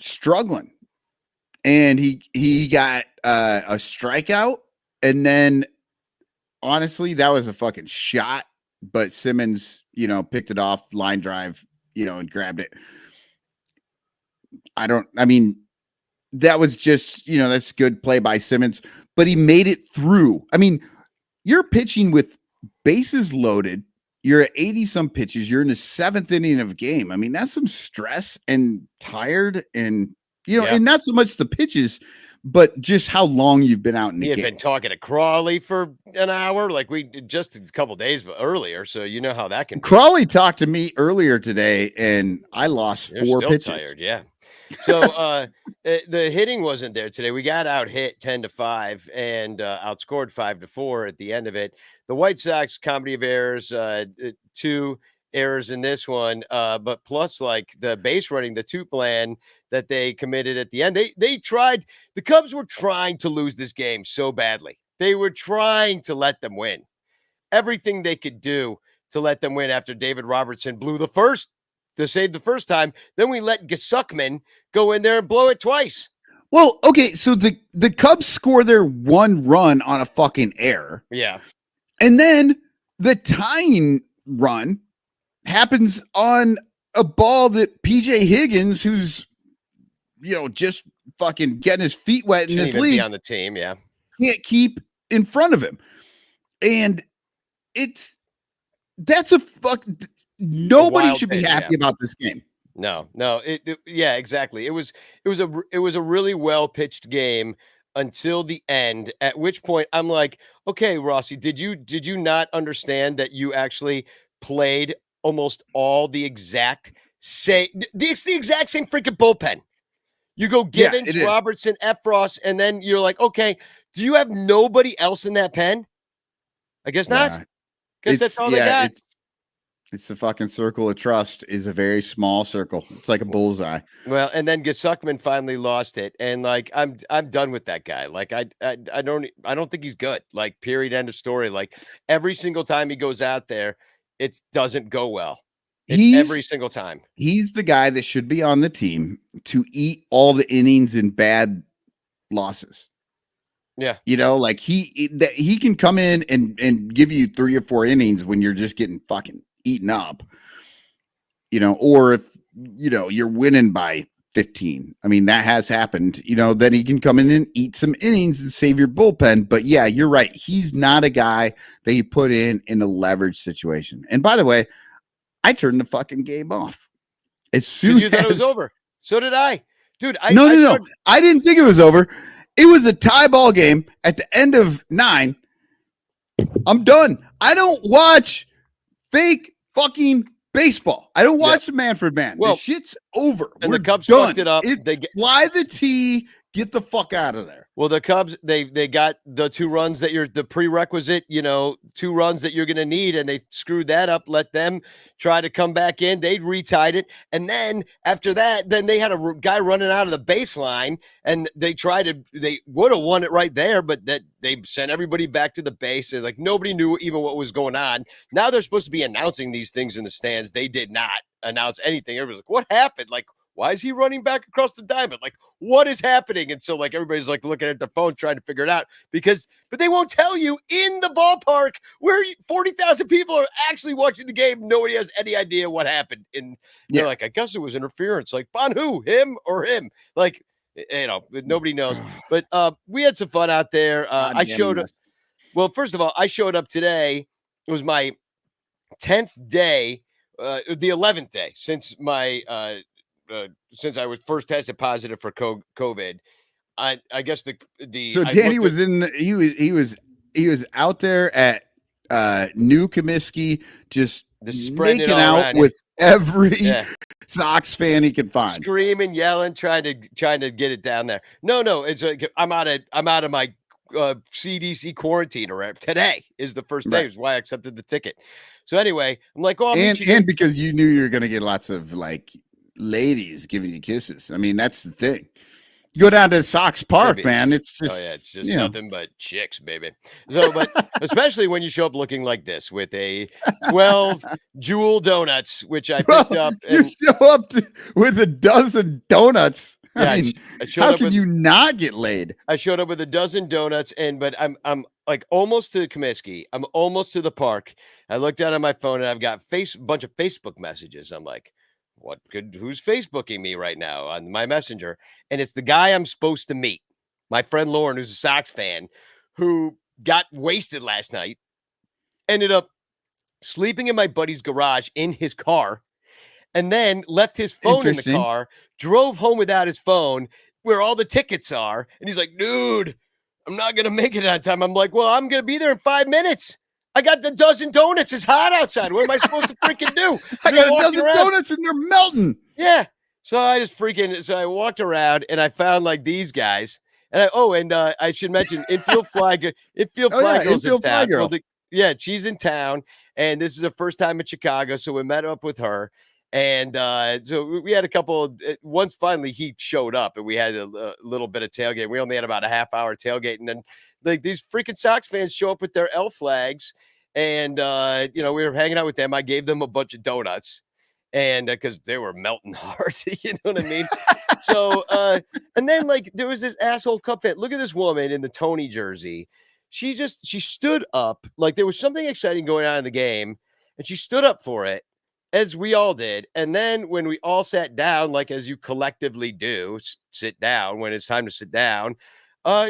struggling. And he got a strikeout. And then, honestly, that was a fucking shot. But Simmons, picked it off, line drive, and grabbed it. That was just, that's good play by Simmons. But he made it through. I mean, you're pitching with bases loaded, you're at 80-some pitches, you're in the 7th inning of a game. I mean, that's some stress and tired and, and not so much the pitches, but just how long you've been out in the game. He had been talking to Crawly for an hour, like we did just a couple days earlier, so you know how that can be. Crawly talked to me earlier today, and I lost 4 pitches. Tired, yeah. So the hitting wasn't there today. We got out hit 10-5 and outscored 5-4 at the end of it. The White Sox, comedy of errors, 2 errors in this one, but plus like the base running, the two plan that they committed at the end. They tried. The Cubs were trying to lose this game so badly. They were trying to let them win. Everything they could do to let them win after David Robertson blew the first to save the first time. Then we let Gesukman go in there and blow it twice. Well, okay, so the Cubs score their 1 run on a fucking error. Yeah. And then the tying run happens on a ball that PJ Higgins, who's, just fucking getting his feet wet in this league, be on the team, yeah, can't keep in front of him. And that's a fuck. Nobody should be happy about this game. No, yeah, exactly. It was a really well pitched game until the end, at which point I'm like, okay, Rossi, did you not understand that you actually played almost all the exact same freaking bullpen? You go Givens, Robertson, Efros, and then you're like, okay, do you have nobody else in that pen? I guess not. Because that's all they got. It's the fucking circle of trust is a very small circle. It's like a bullseye. Well, and then Gesukman finally lost it, and like I'm done with that guy. Like I don't think he's good. Like period, end of story. Like every single time he goes out there, it doesn't go well. every single time. He's the guy that should be on the team to eat all the innings in bad losses. Yeah. Like he can come in and give you 3 or 4 innings when you're just getting fucking eaten up. Or if you're winning by 15. I mean, that has happened. Then he can come in and eat some innings and save your bullpen. But yeah, you're right. He's not a guy that you put in a leverage situation. And by the way, I turned the fucking game off as soon as you thought it was over. So did I, dude. No. I didn't think it was over. It was a tie ball game at the end of 9. I'm done. I don't watch fake fucking baseball. I don't watch the Manfred Man. Well, the shit's over. And We're the Cubs done. fucked it up. Fly the tee. Get the fuck out of there. Well, the Cubs, they got the 2 runs that the prerequisite, 2 runs that you're going to need, and they screwed that up. Let them try to come back in. They retied it. And then after that, then they had a guy running out of the baseline, and they would have won it right there, but that they sent everybody back to the base. And like nobody knew even what was going on. Now they're supposed to be announcing these things in the stands. They did not announce anything. Everybody's like, what happened? Like, why is he running back across the diamond? Like, what is happening? And so, like, everybody's like looking at their phone trying to figure it out but they won't tell you in the ballpark where 40,000 people are actually watching the game. Nobody has any idea what happened. And they're like, I guess it was interference. Like, on who? Him or him? Like, nobody knows. But we had some fun out there. I showed up. Well, first of all, I showed up today. It was my 10th day, the 11th day since my since I was first tested positive for COVID. I guess so Danny was he was out there at New Comiskey just making out with every Sox fan he could find, screaming, yelling, trying to get it down there. No, it's like I'm out of my CDC quarantine today is the first day. Is why I accepted the ticket. So anyway, I'm like, oh, and because you knew you were going to get lots of like ladies giving you kisses. I mean, that's the thing. You go down to Sox Park, man. It's just nothing but chicks, baby. So, but especially when you show up looking like this with a 12 Jewel donuts, which I picked up. You show up with a dozen donuts. I mean, how can you not get laid? I showed up with a dozen donuts, but I'm like almost to Comiskey. I'm almost to the park. I looked down at my phone and I've got a bunch of Facebook messages. I'm like, who's Facebooking me right now on my messenger? And it's the guy I'm supposed to meet, my friend Lauren, who's a Sox fan, who got wasted last night, ended up sleeping in my buddy's garage in his car, and then left his phone in the car, drove home without his phone, where all the tickets are. And he's like, dude, I'm not going to make it on time. I'm like, well, I'm going to be there in 5 minutes. I got the dozen donuts. It's hot outside. What am I supposed to freaking do? I got a dozen donuts and they're melting. Yeah. So I walked around and I found like these guys. And I should mention infield flag girl's in town. Well, she's in town, and this is her first time in Chicago. So we met up with her. And so we had a couple. Once finally he showed up, and we had a little bit of tailgate. We only had about a half hour tailgate, and then like these freaking Sox fans show up with their L flags, and we were hanging out with them. I gave them a bunch of donuts, and because they were melting hard, you know what I mean. So and then like there was this asshole Cub fan. Look at this woman in the Tony jersey. She stood up like there was something exciting going on in the game, and she stood up for it, as we all did. And then when we all sat down, like as you collectively do, sit down when it's time to sit down,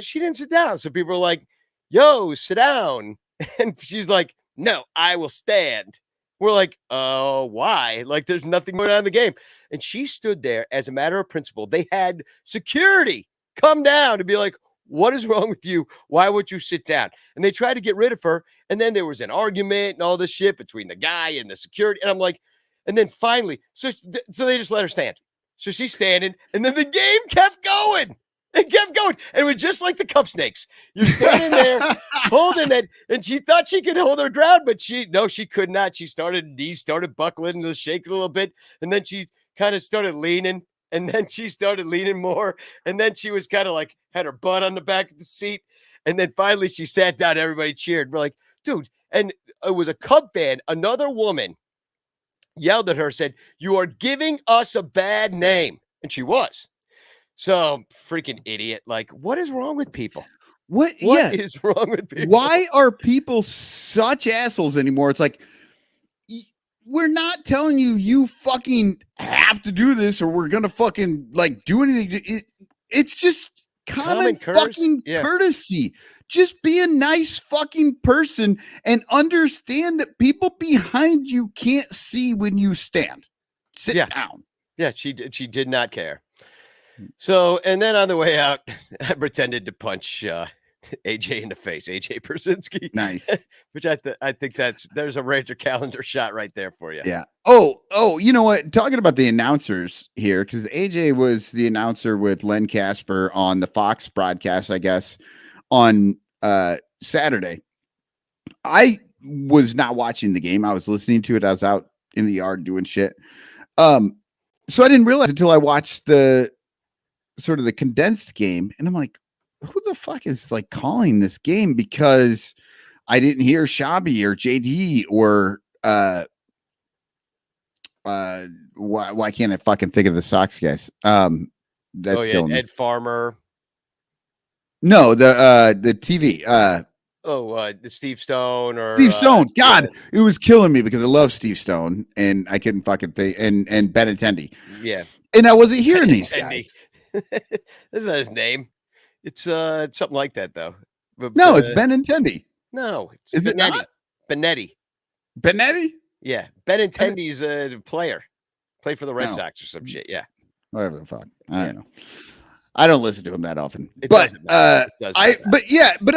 she didn't sit down. So people were like, yo, sit down. And she's like, no, I will stand. We're like, why? Like there's nothing going on in the game. And she stood there as a matter of principle. They had security come down to be like, what is wrong with you? Why would you sit down? And they tried to get rid of her. And then there was an argument and all this shit between the guy and the security. And I'm like, and then finally, so they just let her stand. So she's standing, and then the game kept going. It kept going. And it was just like the Cup Snakes. You're standing there holding it, and she thought she could hold her ground, but she could not. She started buckling and shaking a little bit. And then she kind of started leaning. And then she started leaning more. And then she was kind of like had her butt on the back of the seat. And then finally she sat down. Everybody cheered. We're like, dude. And it was a Cub fan, another woman yelled at her, said, "You are giving us a bad name." And she was. So freaking idiot. Like, what is wrong with people? What is wrong with people? Why are people such assholes anymore? It's like, we're not telling you fucking have to do this or we're going to fucking like do anything. It's just common fucking courtesy. Just be a nice fucking person and understand that people behind you can't see when you stand. Sit down. Yeah, she did not care. So, and then on the way out, I pretended to punch AJ in the face, AJ Persinski. Nice. Which I think there's a Ranger calendar shot right there for you. Yeah. Oh, you know what? Talking about the announcers here, because AJ was the announcer with Len Casper on the Fox broadcast, I guess, on Saturday. I was not watching the game. I was listening to it. I was out in the yard doing shit. So I didn't realize until I watched the sort of the condensed game, and I'm like, who the fuck is like calling this game? Because I didn't hear Shabby or JD or why can't I fucking think of the Sox guys? That's Ed Farmer. No, the TV. The Steve Stone or Steve Stone. God, it was killing me because I love Steve Stone and I couldn't fucking think and Benintendi. Yeah. And I wasn't hearing these guys. That's not his name. It's something like that though. But, no, it's Benintendi. No, it's is Benetti. It not? Benetti. Benetti? Yeah. Benintendi's a player. Played for the Red Sox or some shit. Yeah. Whatever the fuck. I don't know. I don't listen to him that often. But I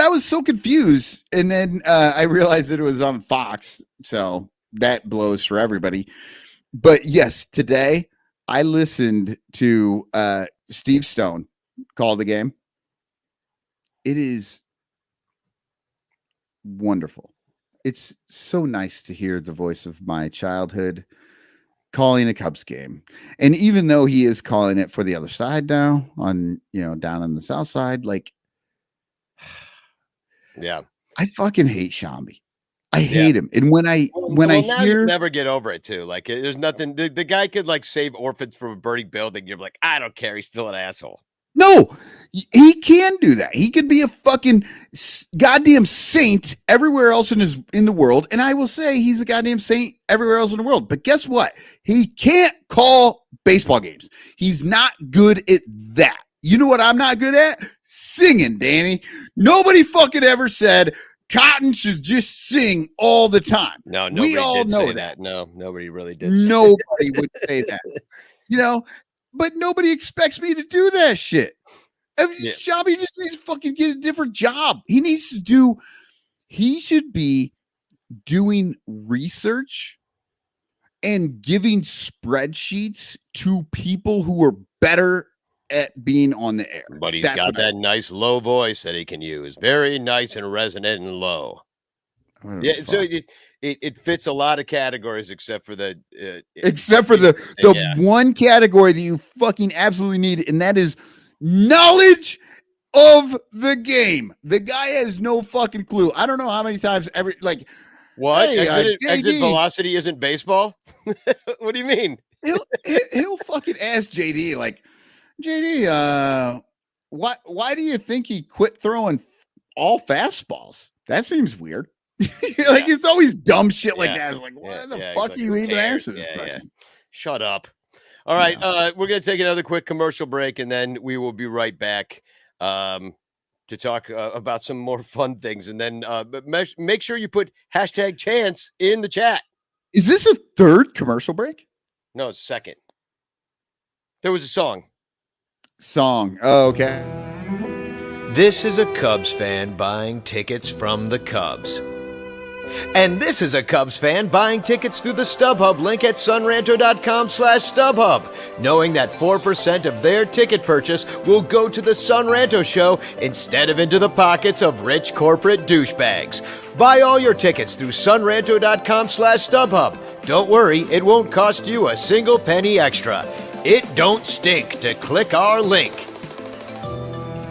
was so confused. And then I realized that it was on Fox. So that blows for everybody. But yes, today I listened to Steve Stone call the game. It is wonderful. It's so nice to hear the voice of my childhood calling a Cubs game. And even though he is calling it for the other side now on, down on the south side, like, yeah, I fucking hate Shambi. I hate him. And when I hear, never get over it too. Like there's nothing, the guy could like save orphans from a burning building. You're like, I don't care. He's still an asshole. No, he can do that. He can be a fucking goddamn saint everywhere else in the world. And I will say he's a goddamn saint everywhere else in the world. But guess what? He can't call baseball games. He's not good at that. You know what I'm not good at? Singing, Danny. Nobody fucking ever said Cotton should just sing all the time. No, nobody did say that. No, nobody really did. Nobody would say that. But nobody expects me to do that shit. Shabby just needs to fucking get a different job. He should be doing research and giving spreadsheets to people who are better at being on the air. But he's got that nice low voice that he can use. Very nice and resonant and low. Yeah, so it fits a lot of categories except for the one category that you fucking absolutely need, and that is knowledge of the game. The guy has no fucking clue. I don't know how many times what? Hey, exit velocity isn't baseball? What do you mean? He'll fucking ask JD like, JD, why do you think he quit throwing all fastballs? That seems weird. It's always dumb shit like that. It's like, what the fuck are you even answering this question? Shut up. All right. We're going to take another quick commercial break, and then we will be right back to talk about some more fun things. And then make sure you put #chance in the chat. Is this a third commercial break? No, it's second. There was a song. Oh, okay. This is a Cubs fan buying tickets from the Cubs. And this is a Cubs fan buying tickets through the StubHub link at sunranto.com/StubHub, knowing that 4% of their ticket purchase will go to the Sun Ranto show instead of into the pockets of rich corporate douchebags. Buy all your tickets through sunranto.com/StubHub. Don't worry, it won't cost you a single penny extra. It don't stink to click our link.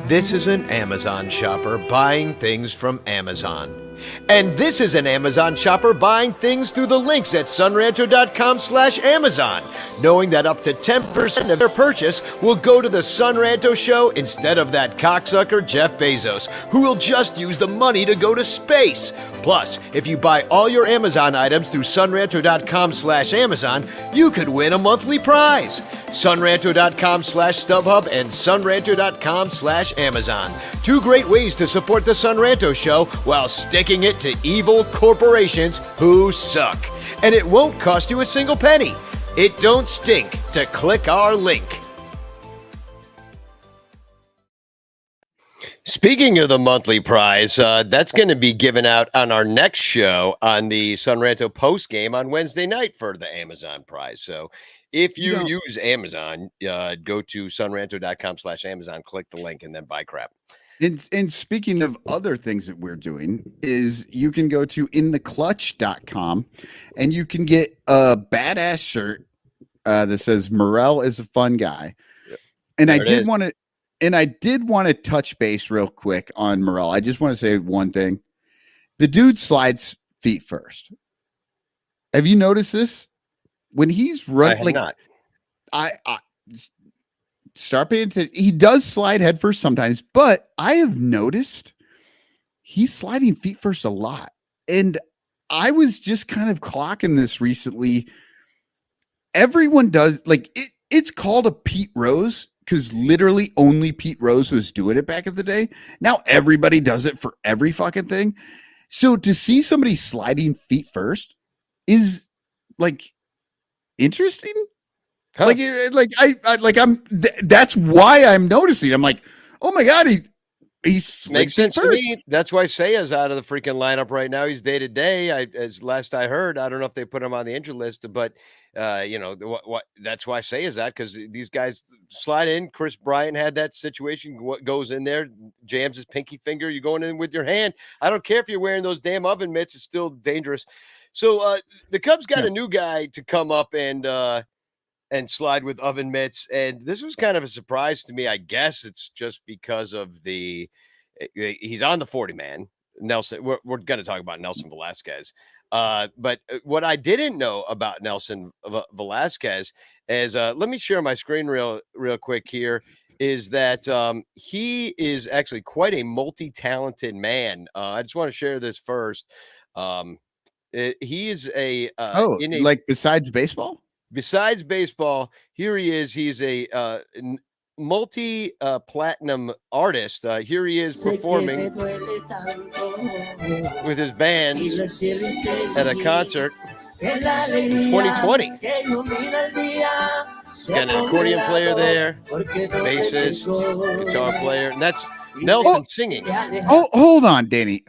This is an Amazon shopper buying things from Amazon. And this is an Amazon shopper buying things through the links at sunranto.com/Amazon, knowing that up to 10% of their purchase will go to the Sun Ranto show instead of that cocksucker Jeff Bezos, who will just use the money to go to space. Plus, if you buy all your Amazon items through sunranto.com/Amazon, you could win a monthly prize. sunranto.com/StubHub and sunranto.com/Amazon. 2 great ways to support the Sun Ranto show while sticking it to evil corporations who suck. And it won't cost you a single penny. It don't stink to click our link. Speaking of the monthly prize, that's going to be given out on our next show on the Sun Ranto post game on Wednesday night for the Amazon prize. So if you use Amazon, go to sunranto.com/Amazon, click the link, and then buy crap. And speaking of other things that we're doing, is you can go to intheclutch.com and you can get a badass shirt that says Morel is a fun guy. Yep. And I did want to touch base real quick on Morel. I just want to say one thing. The dude slides feet first. Have you noticed this? When he's running, I start paying attention. He does slide head first sometimes, but I have noticed he's sliding feet first a lot. And I was just kind of clocking this recently. Everyone does, like, it's called a Pete Rose because literally only Pete Rose was doing it back in the day. Now everybody does it for every fucking thing. So to see somebody sliding feet first is like interesting. Huh. That's why I'm noticing. I'm like, oh my God, he makes sense to me. That's why Seiya's out of the freaking lineup right now. He's day to day. As last I heard, I don't know if they put him on the injured list, but what that's why Seiya's out, because these guys slide in. Chris Bryant had that situation. What goes in there, jams his pinky finger. You're going in with your hand. I don't care if you're wearing those damn oven mitts. It's still dangerous. So the Cubs got a new guy to come up and slide with oven mitts. And this was kind of a surprise to me. I guess it's just because of he's on the 40-man. Nelson, we're going to talk about Nelson Velasquez. But what I didn't know about Nelson Velasquez is, let me share my screen real quick here, is that he is actually quite a multi-talented man. I just want to share this first. He is like besides baseball? Besides baseball, here he is. He's a multi-platinum artist. Here he is performing with his band at a concert in 2020. Got an accordion player there, bassist, guitar player, and that's Nelson singing. Oh, hold on, Danny.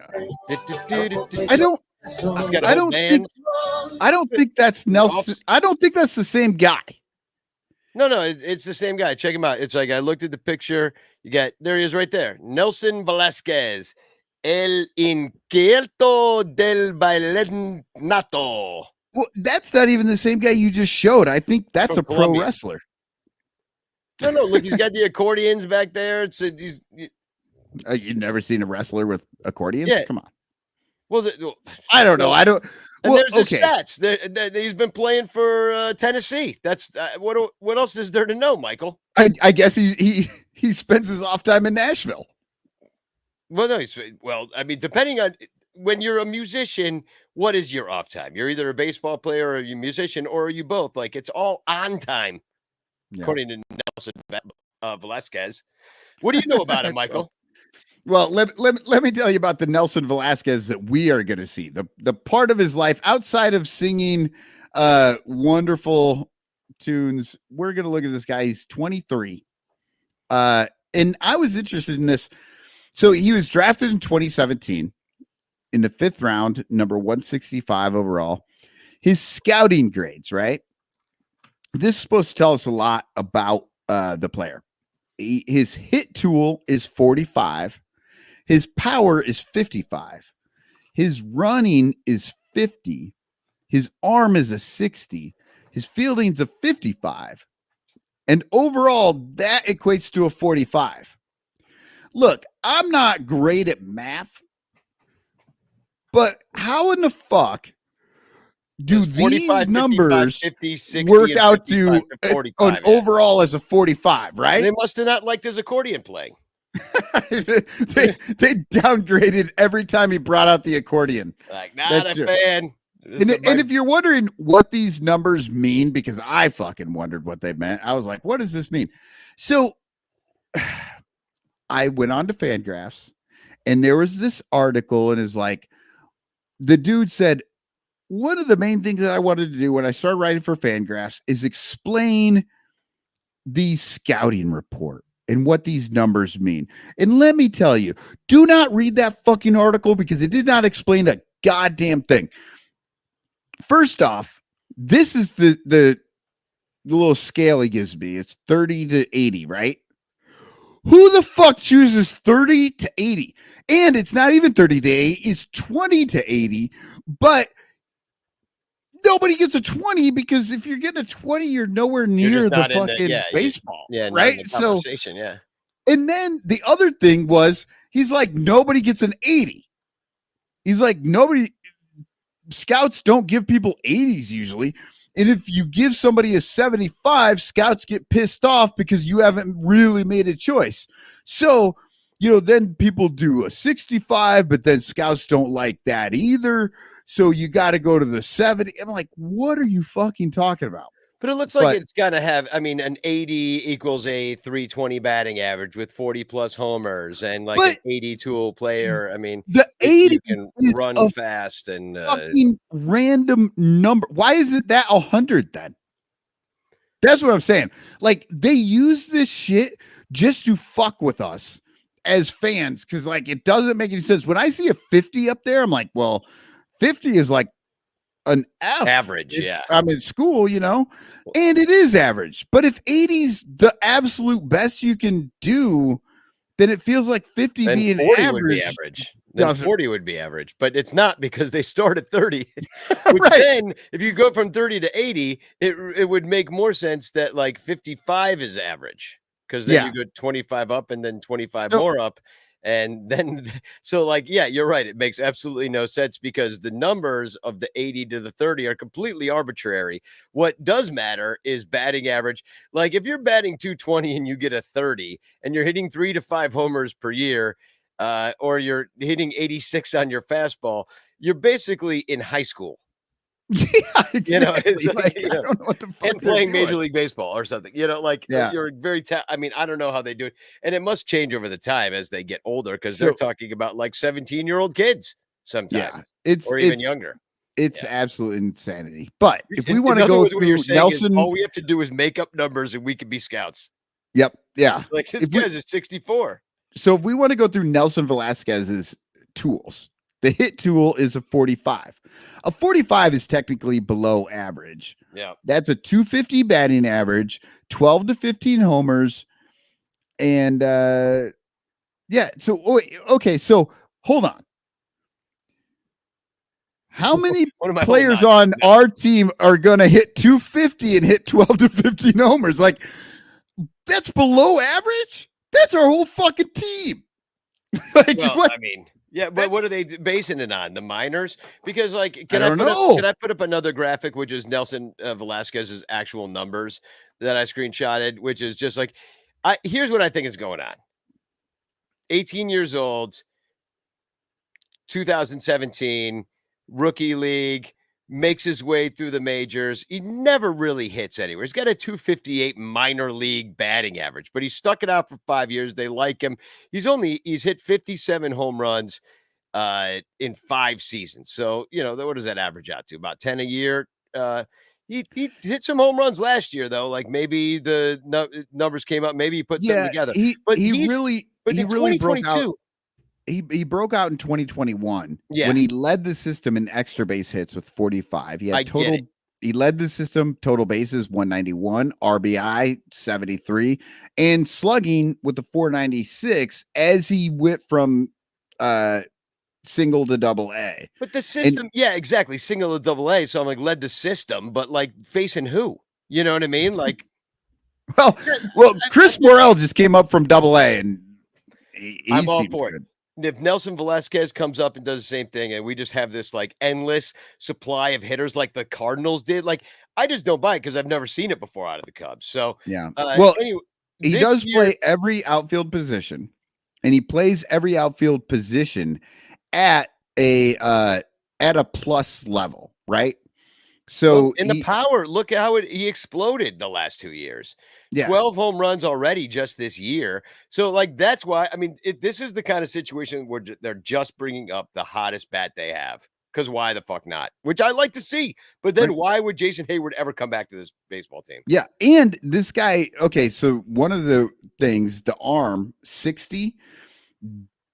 I don't think that's Nelson. I don't think that's the same guy. No, it's the same guy. Check him out. It's like, I looked at the picture. There he is right there. Nelson Velasquez, El Inquieto del Vallenato. Well, that's not even the same guy you just showed. I think that's a pro wrestler. No, look, he's got the accordions back there. You've never seen a wrestler with accordions? Yeah. Come on. I don't know. And there's the stats. He's been playing for Tennessee. That's what else is there to know, Michael? I guess he spends his off time in Nashville. Well, no, I mean, depending on when you're a musician, what is your off time? You're either a baseball player or a musician, or are you both? Like, it's all on time, according to Nelson Velasquez. What do you know about him, Michael? Well, let me tell you about the Nelson Velasquez that we are going to see. The part of his life outside of singing wonderful tunes. We're going to look at this guy. He's 23. And I was interested in this. So he was drafted in 2017 in the 5th round, number 165 overall. His scouting grades, right? This is supposed to tell us a lot about the player. His hit tool is 45. His power is 55. His running is 50. His arm is a 60. His fielding's a 55. And overall, that equates to a 45. Look, I'm not great at math, But how in the fuck do these numbers 50, 60, work out to 45, an overall as a 45, right? They must have not liked his accordion playing. they downgraded every time he brought out the accordion. Like, not a fan. And if you're wondering what these numbers mean, because I fucking wondered what they meant, I was like, what does this mean? So I went on to Fangraphs, and there was this article, and it's like, the dude said, one of the main things that I wanted to do when I started writing for Fangraphs is explain the scouting report and what these numbers mean. And let me tell you, do not read that fucking article because it did not explain a goddamn thing. First off, this is the little scale he gives me. It's 30 to 80, right? Who the fuck chooses 30 to 80? And it's not even 30 to 80, it's 20 to 80. But nobody gets a 20 because if you're getting a 20, you're nowhere near the fucking baseball. Right? So, yeah. And then the other thing was, he's like, nobody gets an 80. He's like, scouts don't give people 80s usually. And if you give somebody a 75, scouts get pissed off because you haven't really made a choice. So, then people do a 65, but then scouts don't like that either. So you got to go to the 70. I'm like, what are you fucking talking about? But it looks like it's going to have, an 80 equals a 320 batting average with 40 plus homers and like an 80 tool player. The 80 can run fast and fucking random number. Why isn't that 100 then? That's what I'm saying. Like, they use this shit just to fuck with us as fans. Cause like, it doesn't make any sense. When I see a 50 up there, I'm like, well, 50 is like an F. Average, yeah. I'm in school, and it is average. But if 80's the absolute best you can do, then it feels like 50 then being 40 average. Would be average. Then 40 would be average, but it's not because they start at 30. Which Right. Then, if you go from 30 to 80, it would make more sense that like 55 is average because then you go 25 up and then 25 more up. And then, so like, yeah, you're right. It makes absolutely no sense because the numbers of the 80 to the 30 are completely arbitrary. What does matter is batting average. Like if you're batting 220 and you get a 30 and you're hitting 3 to 5 homers per year, or you're hitting 86 on your fastball, you're basically in high school. Yeah, exactly. I don't know what the fuck and playing Major League Baseball or something, you're very, I don't know how they do it. And it must change over the time as they get older because they're talking about like 17-year-old kids sometimes, or even younger. It's absolute insanity. But if we want to go through Nelson, all we have to do is make up numbers and we can be scouts. Yep. Yeah. Like this guy's is 64. So if we want to go through Nelson Velasquez's tools, the hit tool is a 45. A 45 is technically below average. Yeah. That's a 250 batting average, 12 to 15 homers. And so okay, so hold on. How many players on our team are going to hit 250 and hit 12 to 15 homers? Like, that's below average? That's our whole fucking team. Like, what? Yeah, but what are they basing it on? The minors? Because, like, can I put up another graphic, which is Nelson Velasquez's actual numbers that I screenshotted, which is just like, here's what I think is going on. 18 years old, 2017, rookie league, makes his way through the majors. He never really hits anywhere. He's got a 258 minor league batting average, but he stuck it out for 5 years. They like him. He's hit 57 home runs in 5 seasons. So, what does that average out to? About 10 a year. He hit some home runs last year, though. Like maybe the numbers came up. Maybe he put something together. He really broke out. He broke out in 2021 when he led the system in extra base hits with 45. He had he led the system total bases 191, RBI 73, and slugging with the 496 as he went from single to double A. But the system, exactly, single to double A. So I'm like, led the system, but like facing who? You know what I mean? Like, well, Chris Morel just came up from double A, and I'm all for it. if Nelson Velasquez comes up and does the same thing, and we just have this like endless supply of hitters like the Cardinals did, like I just don't buy it because I've never seen it before out of the Cubs. So yeah, well, anyway, he does play every outfield position, and he plays every outfield position at a plus level, right? So in the power, look at how he exploded the last 2 years. Yeah. 12 home runs already just this year. So like that's why I mean this is the kind of situation where they're just bringing up the hottest bat they have. Because why the fuck not? Which I like to see. But then why would Jason Hayward ever come back to this baseball team? Yeah, and this guy. Okay, so one of the things, the arm 60.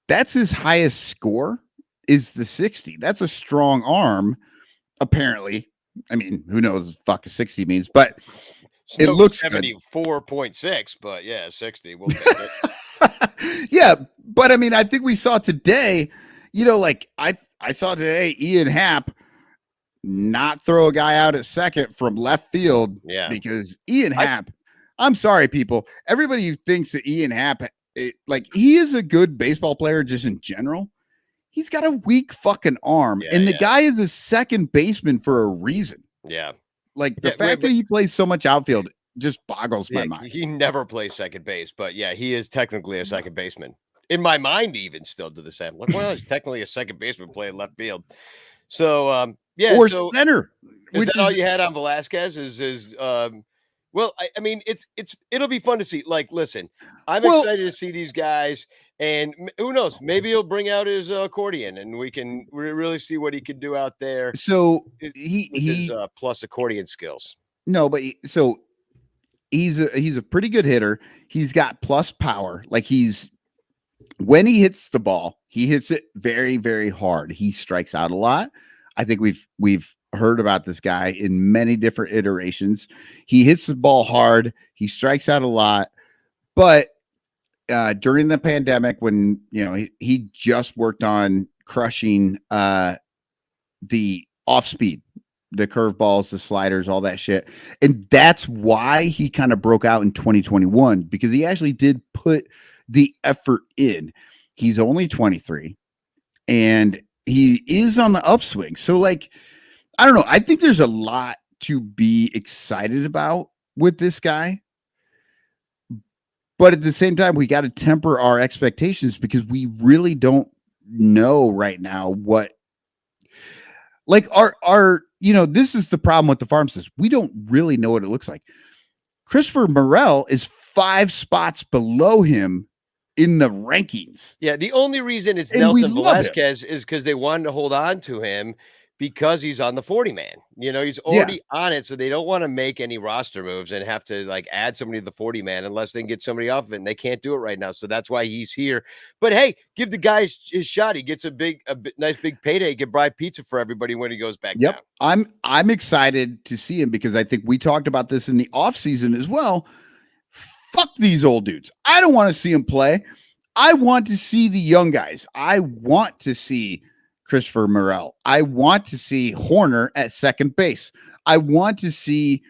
That's his highest score. Is the 60? That's a strong arm. Apparently. I mean, who knows what the fuck a 60 means, but it looks 74.6, but yeah, 60. We'll take it. Yeah, but I mean, I think we saw today, like I saw today Ian Happ not throw a guy out at second from left field. Yeah. Because Ian Happ, I'm sorry, people. Everybody who thinks that Ian Happ, he is a good baseball player just in general. He's got a weak fucking arm, and the guy is a second baseman for a reason. Yeah. Like the fact that he plays so much outfield just boggles my mind. He never plays second base, but yeah, he is technically a second baseman. In my mind, even still to the same. Like, well, he's technically a second baseman playing left field. So or center. Is that all you had on Velasquez? Well, I mean, it'll be fun to see. Like, listen, I'm excited to see these guys, and who knows? Maybe he'll bring out his accordion, and we can really see what he can do out there. So his plus accordion skills. No, but he's a pretty good hitter. He's got plus power. Like when he hits the ball, he hits it very, very hard. He strikes out a lot. I think we've heard about this guy in many different iterations. He hits the ball hard. He strikes out a lot. But during the pandemic, when he just worked on crushing the off speed, the curveballs, the sliders, all that shit, and that's why he kind of broke out in 2021, because he actually did put the effort in. He's only 23, and he is on the upswing. So like, I don't know. I think there's a lot to be excited about with this guy. But at the same time, we got to temper our expectations because we really don't know right now what, like this is the problem with the farm system. We don't really know what it looks like. Christopher Morel is 5 spots below him in the rankings. Yeah, the only reason it's Nelson Velasquez is because they wanted to hold on to him because he's on the 40 man. He's already on it, so they don't want to make any roster moves and have to like add somebody to the 40 man unless they can get somebody off of it, and they can't do it right now. So that's why he's here. But hey, give the guy his shot. He gets a nice big payday. He can buy pizza for everybody when he goes back down. I'm excited to see him because I think we talked about this in the offseason as well. Fuck these old dudes. I don't want to see them play. I want to see the young guys. I want to see Christopher Morel. I want to see Horner at second base. I want to see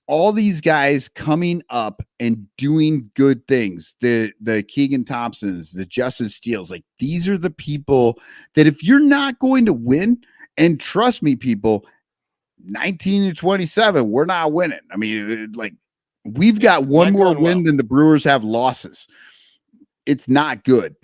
all these guys coming up and doing good things. The Keegan Thompsons, the Justin Steeles, like these are the people that if you're not going to win, and trust me, people, 19 to 27, we're not winning. I mean, like we've got one more win than the Brewers have losses. It's not good.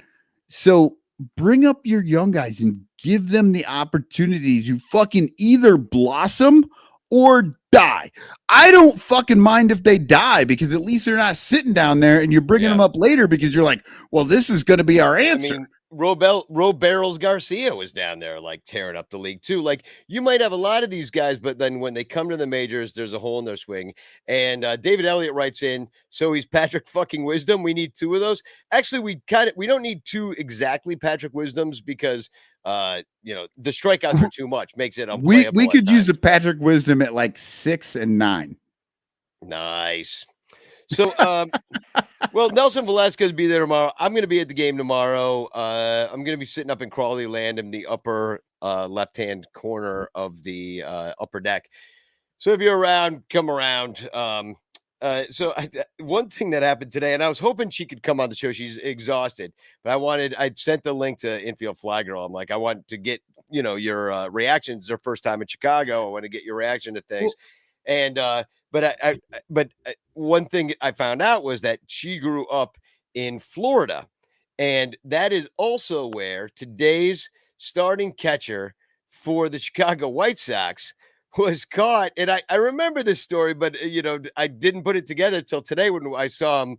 So bring up your young guys and give them the opportunity to fucking either blossom or die. I don't fucking mind if they die because at least they're not sitting down there and you're bringing them up later because you're like, well, this is going to be our answer. I mean, Ro Barrels Garcia was down there like tearing up the league too. Like you might have a lot of these guys, but then when they come to the majors, there's a hole in their swing. And David Elliott writes in, so he's Patrick fucking Wisdom. We need 2 of those. Actually, we don't need 2 exactly Patrick Wisdoms because the strikeouts are too much. Makes it unplayable. We could use a Patrick Wisdom at like 6 and 9. Nice. So, well, Nelson Velasquez will be there tomorrow. I'm going to be at the game tomorrow. I'm going to be sitting up in Crawly land in the upper left-hand corner of the upper deck. So if you're around, come around. one thing that happened today, and I was hoping she could come on the show. She's exhausted, but I'd sent the link to Infield Fly Girl. I'm like, I want to get, your reactions. It's her first time in Chicago. I want to get your reaction to things. But one thing I found out was that she grew up in Florida, and that is also where today's starting catcher for the Chicago White Sox was caught. And I remember this story, but I didn't put it together till today when I saw him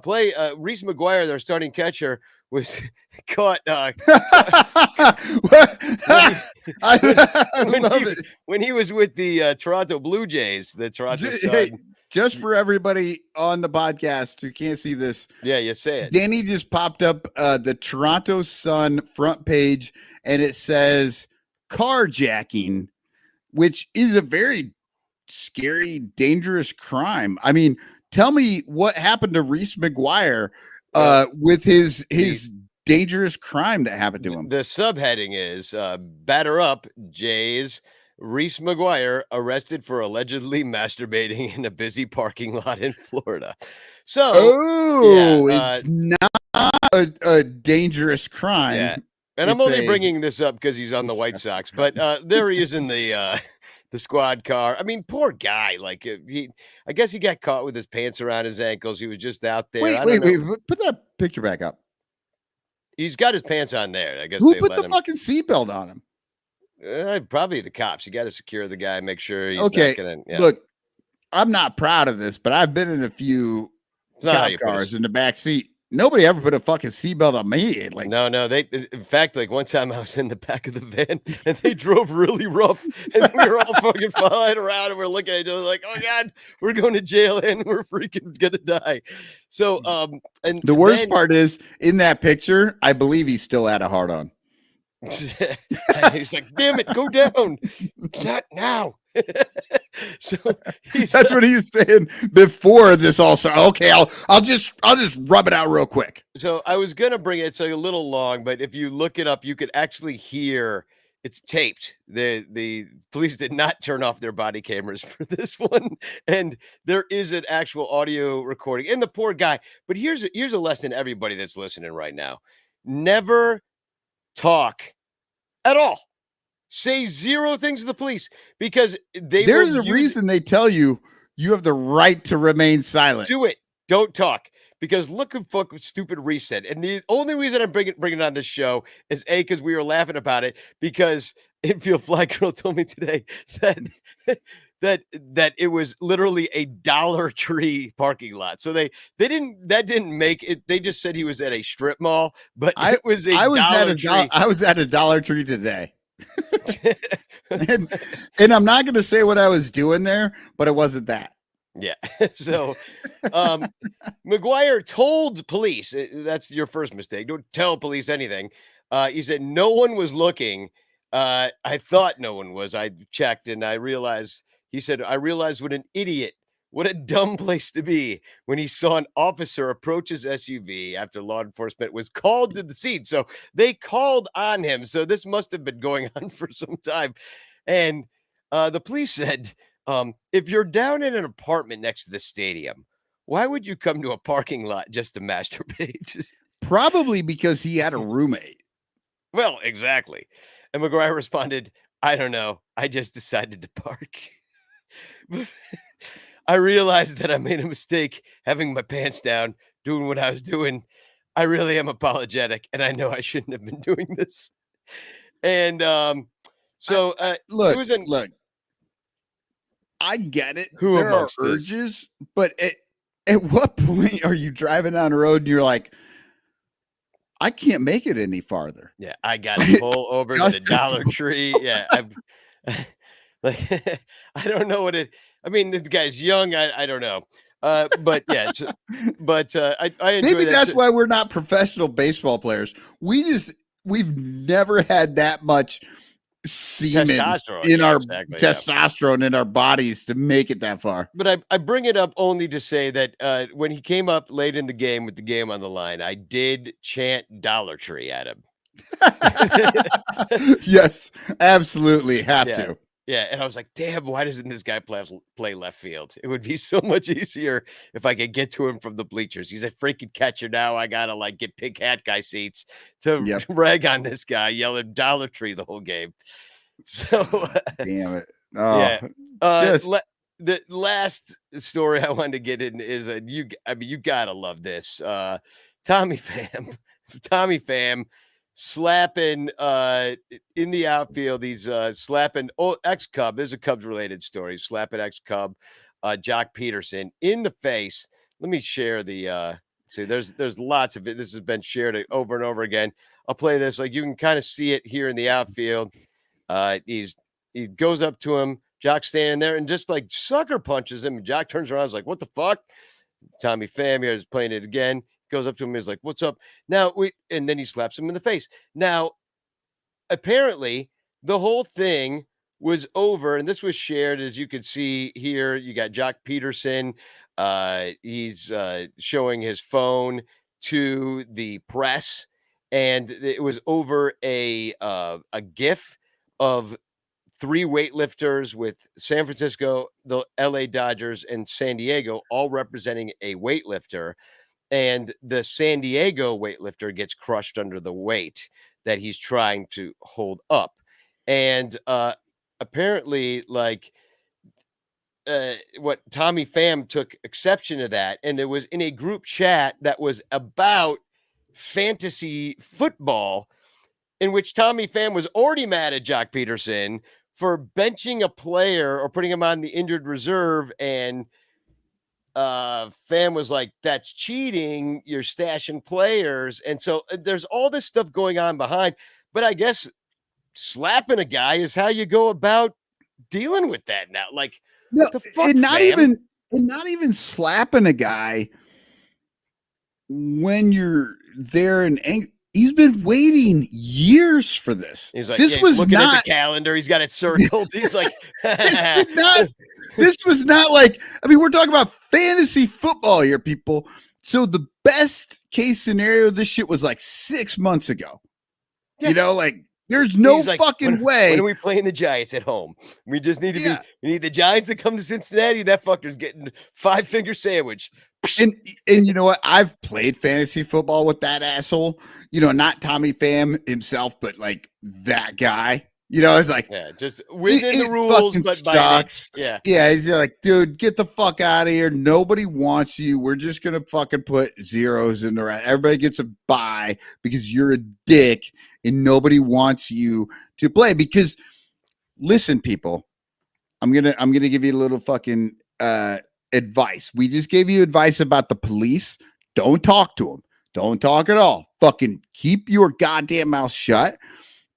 play. Reese McGuire, their starting catcher, was caught. I love it when he was with the Toronto Blue Jays. The Toronto Sun. Just for everybody on the podcast who can't see this, you say it. Danny just popped up the Toronto Sun front page, and it says carjacking, which is a very scary, dangerous crime. I mean, tell me what happened to Reese McGuire with his dangerous crime that happened to him. The subheading is batter up, Jays. Reese McGuire arrested for allegedly masturbating in a busy parking lot in Florida. So, it's not a dangerous crime. Yeah. And I'm only bringing this up because he's on the White Sox, but there he is in the squad car. I mean, poor guy. Like I guess he got caught with his pants around his ankles. He was just out there. Wait, put that picture back up. He's got his pants on there. I guess who put the fucking seatbelt on him? Probably the cops. You got to secure the guy, make sure he's okay. Not gonna. Yeah. Look, I'm not proud of this, but I've been in a few cop cars in the back seat. Nobody ever put a fucking seatbelt on me. Like, no. In fact, like one time I was in the back of the van and they drove really rough, and we were all fucking flying around and we're looking at each other like, oh God, we're going to jail and we're freaking gonna die. So, and the worst part is in that picture, I believe he still had a hard on. He's like, damn it, go down. Not now. So that's what he was saying before this all started. Okay, I'll just rub it out real quick. So I was gonna bring it. It's a little long, but if you look it up, you could actually hear it's taped. The police did not turn off their body cameras for this one, and there is an actual audio recording. And the poor guy. But here's a lesson to everybody that's listening right now: never talk at all. Say zero things to the police, because there's a reason they tell you have the right to remain silent. Do it. Don't talk, because look at fuck stupid Reese said. And the only reason I'm bringing it on this show is because we were laughing about it, because Infield Fly Girl told me today that it was literally a Dollar Tree parking lot. So that didn't make it. They just said he was at a strip mall, but it was a Dollar Tree. I was at a Dollar Tree today. and I'm not going to say what I was doing there, but it wasn't that. Yeah. So McGuire told police, that's your first mistake. Don't tell police anything. He said no one was looking. I thought no one was. I checked and I realized, he said, I realized what a dumb place to be when he saw an officer approach his SUV after law enforcement was called to the scene. So they called on him. So this must have been going on for some time. And the police said, if you're down in an apartment next to the stadium, why would you come to a parking lot just to masturbate? Probably because he had a roommate. Well, exactly. And McGuire responded, I don't know. I just decided to park. I realized that I made a mistake having my pants down, doing what I was doing. I really am apologetic, and I know I shouldn't have been doing this. And look, I get it. There are urges, but at what point are you driving down the road and you're like, I can't make it any farther? Yeah, I got to pull over to the Dollar Tree. Yeah, like I don't know what it. I mean, the guy's young. I don't know. But yeah, I enjoy maybe that's why we're not professional baseball players. We've never had that much semen in our testosterone in our bodies to make it that far. But I bring it up only to say that when he came up late in the game with the game on the line, I did chant Dollar Tree at him. Yes, absolutely have to. Yeah, and I was like, damn, why doesn't this guy play left field? It would be so much easier if I could get to him from the bleachers. He's a freaking catcher now. I gotta like get pig hat guy seats to rag on this guy, yelling Dollar Tree the whole game. So damn it. Yeah. The last story I wanted to get in is you gotta love this. Tommy Pham slapping in the outfield. He's slapping ex-Cub. There's a Cubs related story. Slapping ex-Cub Jock Peterson in the face. Let me share the see there's lots of it. This has been shared over and over again. I'll play this. Like you can kind of see it here in the outfield. He goes up to him. Jock's standing there and just like sucker punches him. And Jock turns around. Is like, what the fuck? Tommy Pham here is playing it again. Goes up to him. He's like, what's up? Now, and then he slaps him in the face. Now, apparently, the whole thing was over. And this was shared, as you can see here. You got Jock Peterson. He's showing his phone to the press. And it was over a GIF of 3 weightlifters with San Francisco, the LA Dodgers, and San Diego, all representing a weightlifter. And the San Diego weightlifter gets crushed under the weight that he's trying to hold up. And apparently, like, what Tommy Pham took exception to that. And it was in a group chat that was about fantasy football, in which Tommy Pham was already mad at Jock Peterson for benching a player or putting him on the injured reserve. And Pham was like, that's cheating. You're stashing players. And so there's all this stuff going on behind. But I guess slapping a guy is how you go about dealing with that now. Like, no, what the fuck, and not Pham? not even slapping a guy when you're there and angry. He's been waiting years for this. He's like, this was looking not at the calendar. He's got it circled. He's like, this was not like, I mean, we're talking about fantasy football here, people. So the best case scenario, this shit was like 6 months ago. Yeah. You know, like there's no fucking way. When are we playing the Giants at home? We just need to we need the Giants to come to Cincinnati. That fucker's getting 5-finger sandwich. And you know what? I've played fantasy football with that asshole. You know, not Tommy Pham himself, but like that guy. You know, it's like just within the rules, but sucks. Yeah, he's like, dude, get the fuck out of here. Nobody wants you. We're just gonna fucking put zeros in the right. Everybody gets a bye because you're a dick and nobody wants you to play. Because listen, people, I'm gonna give you a little fucking advice. We just gave you advice about the police. Don't talk to them. Don't talk at all. Fucking keep your goddamn mouth shut.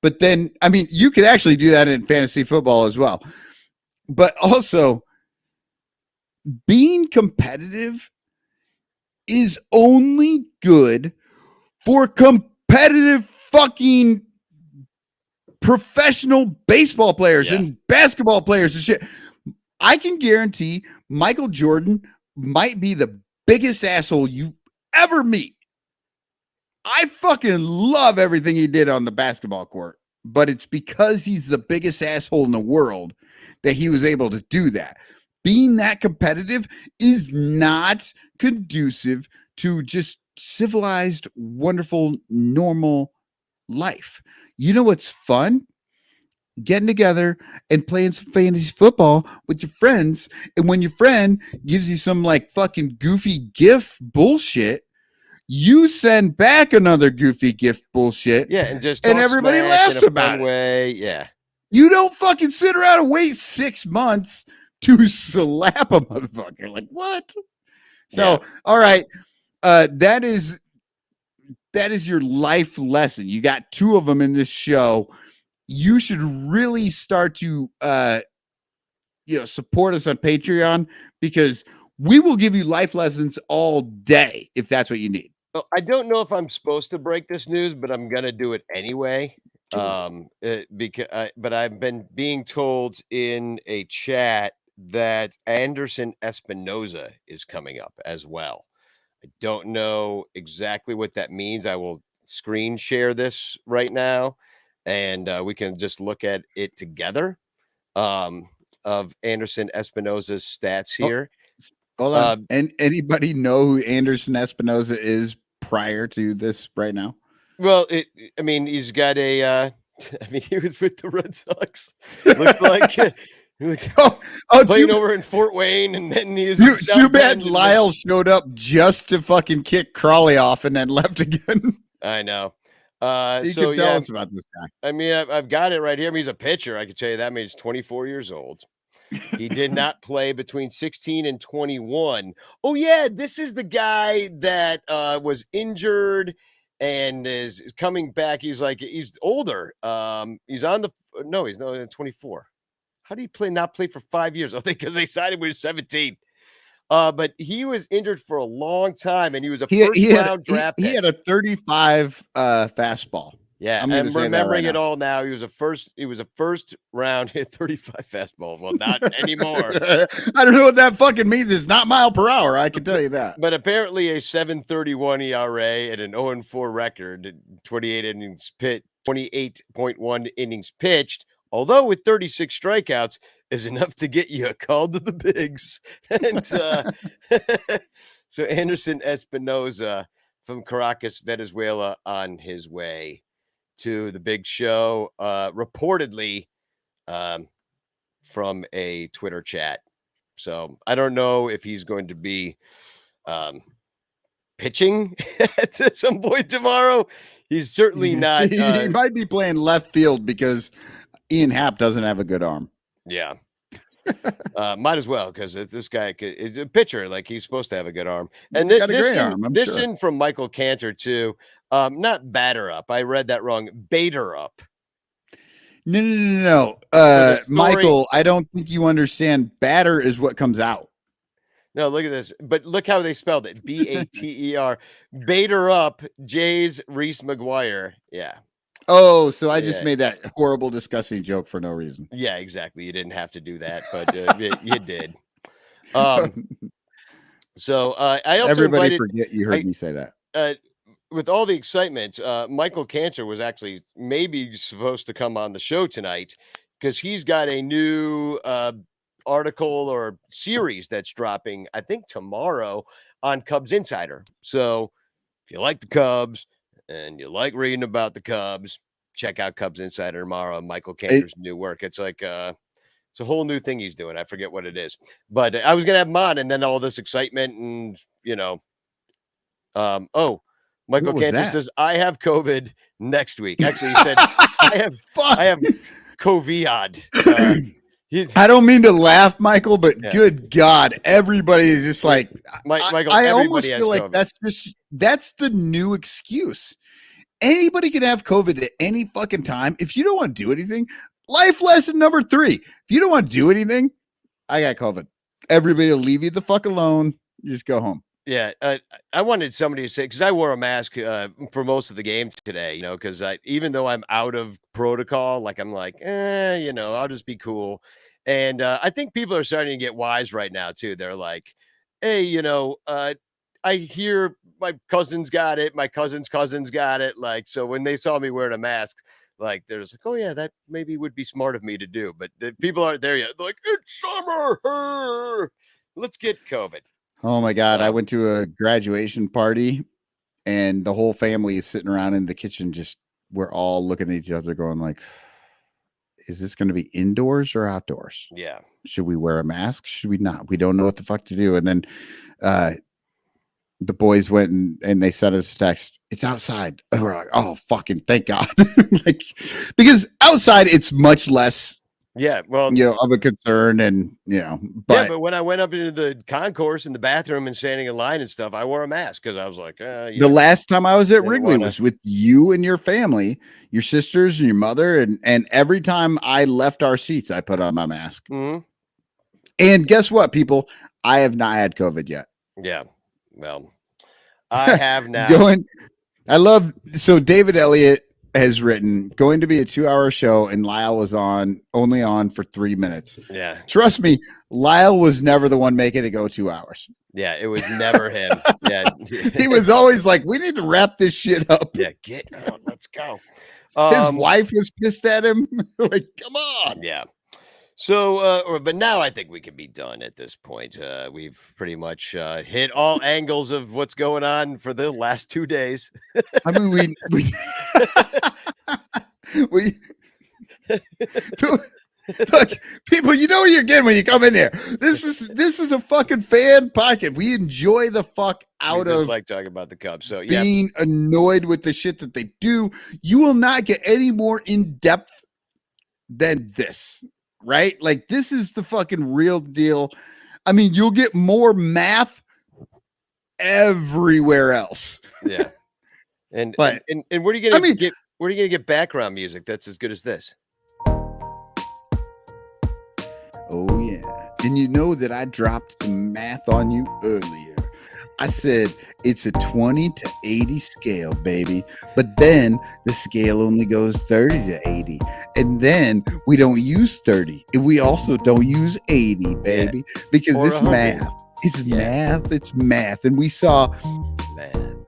But then, I mean, you could actually do that in fantasy football as well. But also, being competitive is only good for competitive fucking professional baseball players and basketball players and shit. I can guarantee Michael Jordan might be the biggest asshole you ever meet. I fucking love everything he did on the basketball court, but it's because he's the biggest asshole in the world that he was able to do that. Being that competitive is not conducive to just civilized, wonderful, normal life. You know what's fun? Getting together and playing some fantasy football with your friends. And when your friend gives you some like fucking goofy GIF bullshit, you send back another goofy gift bullshit. Yeah, and just everybody laughs about it. Way. Yeah. You don't fucking sit around and wait 6 months to slap a motherfucker. Like, what? So, all right. That is your life lesson. You got 2 of them in this show. You should really start to support us on Patreon, because we will give you life lessons all day if that's what you need. Well, I don't know if I'm supposed to break this news, but I'm gonna do it anyway. But I've been being told in a chat that Anderson Espinoza is coming up as well. I don't know exactly what that means. I will screen share this right now, and we can just look at it together. of Anderson Espinosa's stats here. Hold on. And anybody know who Anderson Espinosa is prior to this right now? Well, he's got a. He was with the Red Sox. Looks like playing over in Fort Wayne, and then he was. Too bad Lyle showed up just to fucking kick Crawly off and then left again. I know. You can tell us about this guy. I've got it right here. He's a pitcher. I can tell you that. He's 24 years old. He did not play between 16 and 21. Oh yeah, this is the guy that was injured and is coming back. He's older. He's on the he's not 24. How do you not play for 5 years? I think because they signed him when he was 17. But he was injured for a long time, and he was a first-round draft pick. He had a 35 fastball. Yeah, I'm remembering it all now. He was a first round hit 35 fastball. Well, not anymore. I don't know what that fucking means. It's not mile per hour. I can tell you that. But apparently a 7.31 ERA and an 0-4 record, 28.1 innings pitched. Although with 36 strikeouts is enough to get you a call to the bigs. And so Anderson Espinosa from Caracas, Venezuela, on his way to the big show, reportedly from a Twitter chat. So I don't know if he's going to be pitching at some point tomorrow. He's certainly not. He might be playing left field because Ian Happ doesn't have a good arm. Yeah. Might as well, because this guy is a pitcher, like he's supposed to have a good arm. And this in from Michael Cantor too. Not batter up. I read that wrong. Baiter up. No. Michael, I don't think you understand. Batter is what comes out. No, look at this. But look how they spelled it. Bater. Baiter up. Jays Reese McGuire. Yeah. Oh, so I just made that horrible, disgusting joke for no reason. Yeah, exactly. You didn't have to do that, but you did. So I also everybody forget you heard me say that. With all the excitement, Michael Cantor was actually maybe supposed to come on the show tonight because he's got a new article or series that's dropping, I think, tomorrow on Cubs Insider. So if you like the Cubs and you like reading about the Cubs, check out Cubs Insider tomorrow. Michael Cantor's new work. It's like it's a whole new thing he's doing. I forget what it is, but I was gonna have him on, and then all this excitement, and Michael Cantor says I have COVID next week. Actually, he said I have COVID. I don't mean to laugh, Michael, but good God, everybody is just like Michael. I almost feel like COVID. That's the new excuse. Anybody can have COVID at any fucking time. If you don't want to do anything, life lesson number 3. If you don't want to do anything, I got COVID. Everybody will leave you the fuck alone. You just go home. Yeah, I wanted somebody to say, because I wore a mask for most of the game today, because even though I'm out of protocol, like I'm like, I'll just be cool. And I think people are starting to get wise right now too. They're like, hey, I hear my cousin's got it. My cousin's got it. Like, so when they saw me wearing a mask, like, there's like, oh yeah, that maybe would be smart of me to do. But the people aren't there yet. They're like, it's summer. Let's get COVID. Oh my God. I went to a graduation party and the whole family is sitting around in the kitchen. We're all looking at each other going like, is this going to be indoors or outdoors? Yeah. Should we wear a mask? Should we not? We don't know what the fuck to do. And then the boys went and they sent us a text. It's outside. And we're like, oh, fucking thank God. Because outside it's much less. Yeah, well, of a concern, and but when I went up into the concourse in the bathroom and standing in line and stuff, I wore a mask because I was like, the last time I was at Wrigley was with you and your family, your sisters and your mother, and every time I left our seats, I put on my mask. Mm-hmm. And guess what, people? I have not had COVID yet. Yeah, well, I have now. So David Elliott has written, going to be a 2-hour show, and Lyle was only on for 3 minutes. Yeah. Trust me, Lyle was never the one making it go 2 hours. Yeah, it was never him. Yeah. He was always like, we need to wrap this shit up. Yeah, get out. Let's go. His wife was pissed at him. Like, come on. Yeah. So, but now I think we can be done at this point. We've pretty much hit all angles of what's going on for the last 2 days. I mean, we look, people, you know what you're getting when you come in here. This is a fucking fan pocket. We enjoy the fuck out of like talking about the Cubs. So being annoyed with the shit that they do. You will not get any more in depth than this. Right? Like, this is the fucking real deal. I mean, you'll get more math everywhere else. Yeah. And where are you gonna get where are you gonna get background music that's as good as this? Oh yeah. And you know that I dropped some math on you earlier. I said it's a 20 to 80 scale, baby. But then the scale only goes 30 to 80. And then we don't use 30. And we also don't use 80, baby. Yeah. Because or this math is math. It's math. And we saw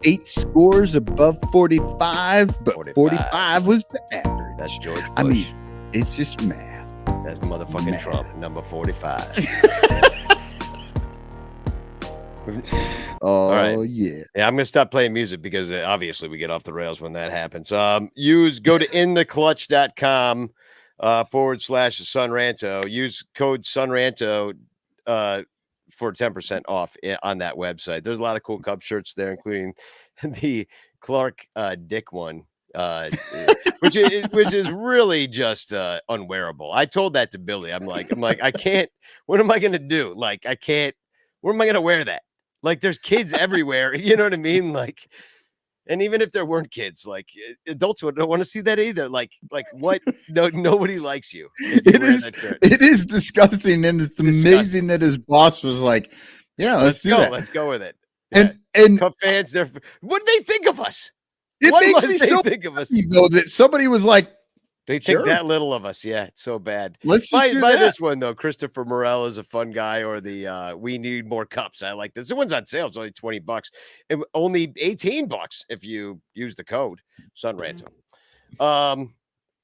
8 scores above 45, but 45 was the average. That's George Bush. I mean, it's just math. That's motherfucking Trump, number 45. Oh, right. Yeah, I'm gonna stop playing music because obviously we get off the rails when that happens. Go to intheclutch.com /Sunranto. Use code Sunranto for 10% off on that website. There's a lot of cool Cub shirts there, including the Clark Dick one. Which is really just unwearable. I told that to Billy. I'm like, I can't. What am I gonna do? Like, I can't. Where am I gonna wear that? Like, there's kids everywhere. You know what I mean? Like, and even if there weren't kids, like, adults don't want to see that either. Like what? No, nobody likes you. It is disgusting, and it's amazing that his boss was like, "Yeah, let's do that. Let's go with it." Yeah. And Cub fans, what do they think of us? It what makes me so think of us though that somebody was like, they think that little of us. Yeah, it's so bad. Let's buy do that. This one though. Christopher Morel is a fun guy, or the we need more cups. I like this. The one's on sale. It's only $20. Only $18 if you use the code Sunranto. All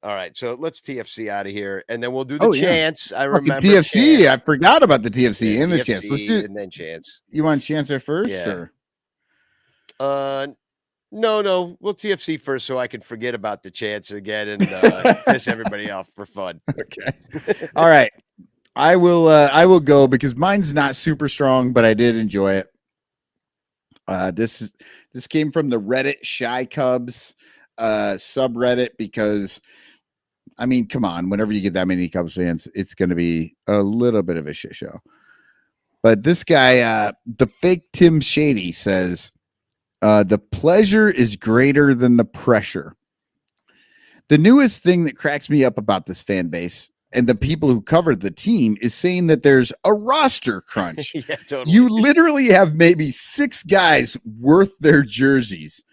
right, so let's TFC out of here, and then we'll do the chance. I remember TFC. I forgot about the TFC and the chance. Let's do and then chance. You want chance there first? Yeah. Or? No, we'll TFC first so I can forget about the chance again and piss everybody off for fun. Okay. All right. I will go because mine's not super strong, but I did enjoy it. This came from the Reddit Shy Cubs subreddit because, I mean, come on, whenever you get that many Cubs fans, it's going to be a little bit of a shit show. But this guy, the fake Tim Shady, says, the pleasure is greater than the pressure. The newest thing that cracks me up about this fan base and the people who covered the team is saying that there's a roster crunch. Yeah, totally. You literally have maybe 6 guys worth their jerseys.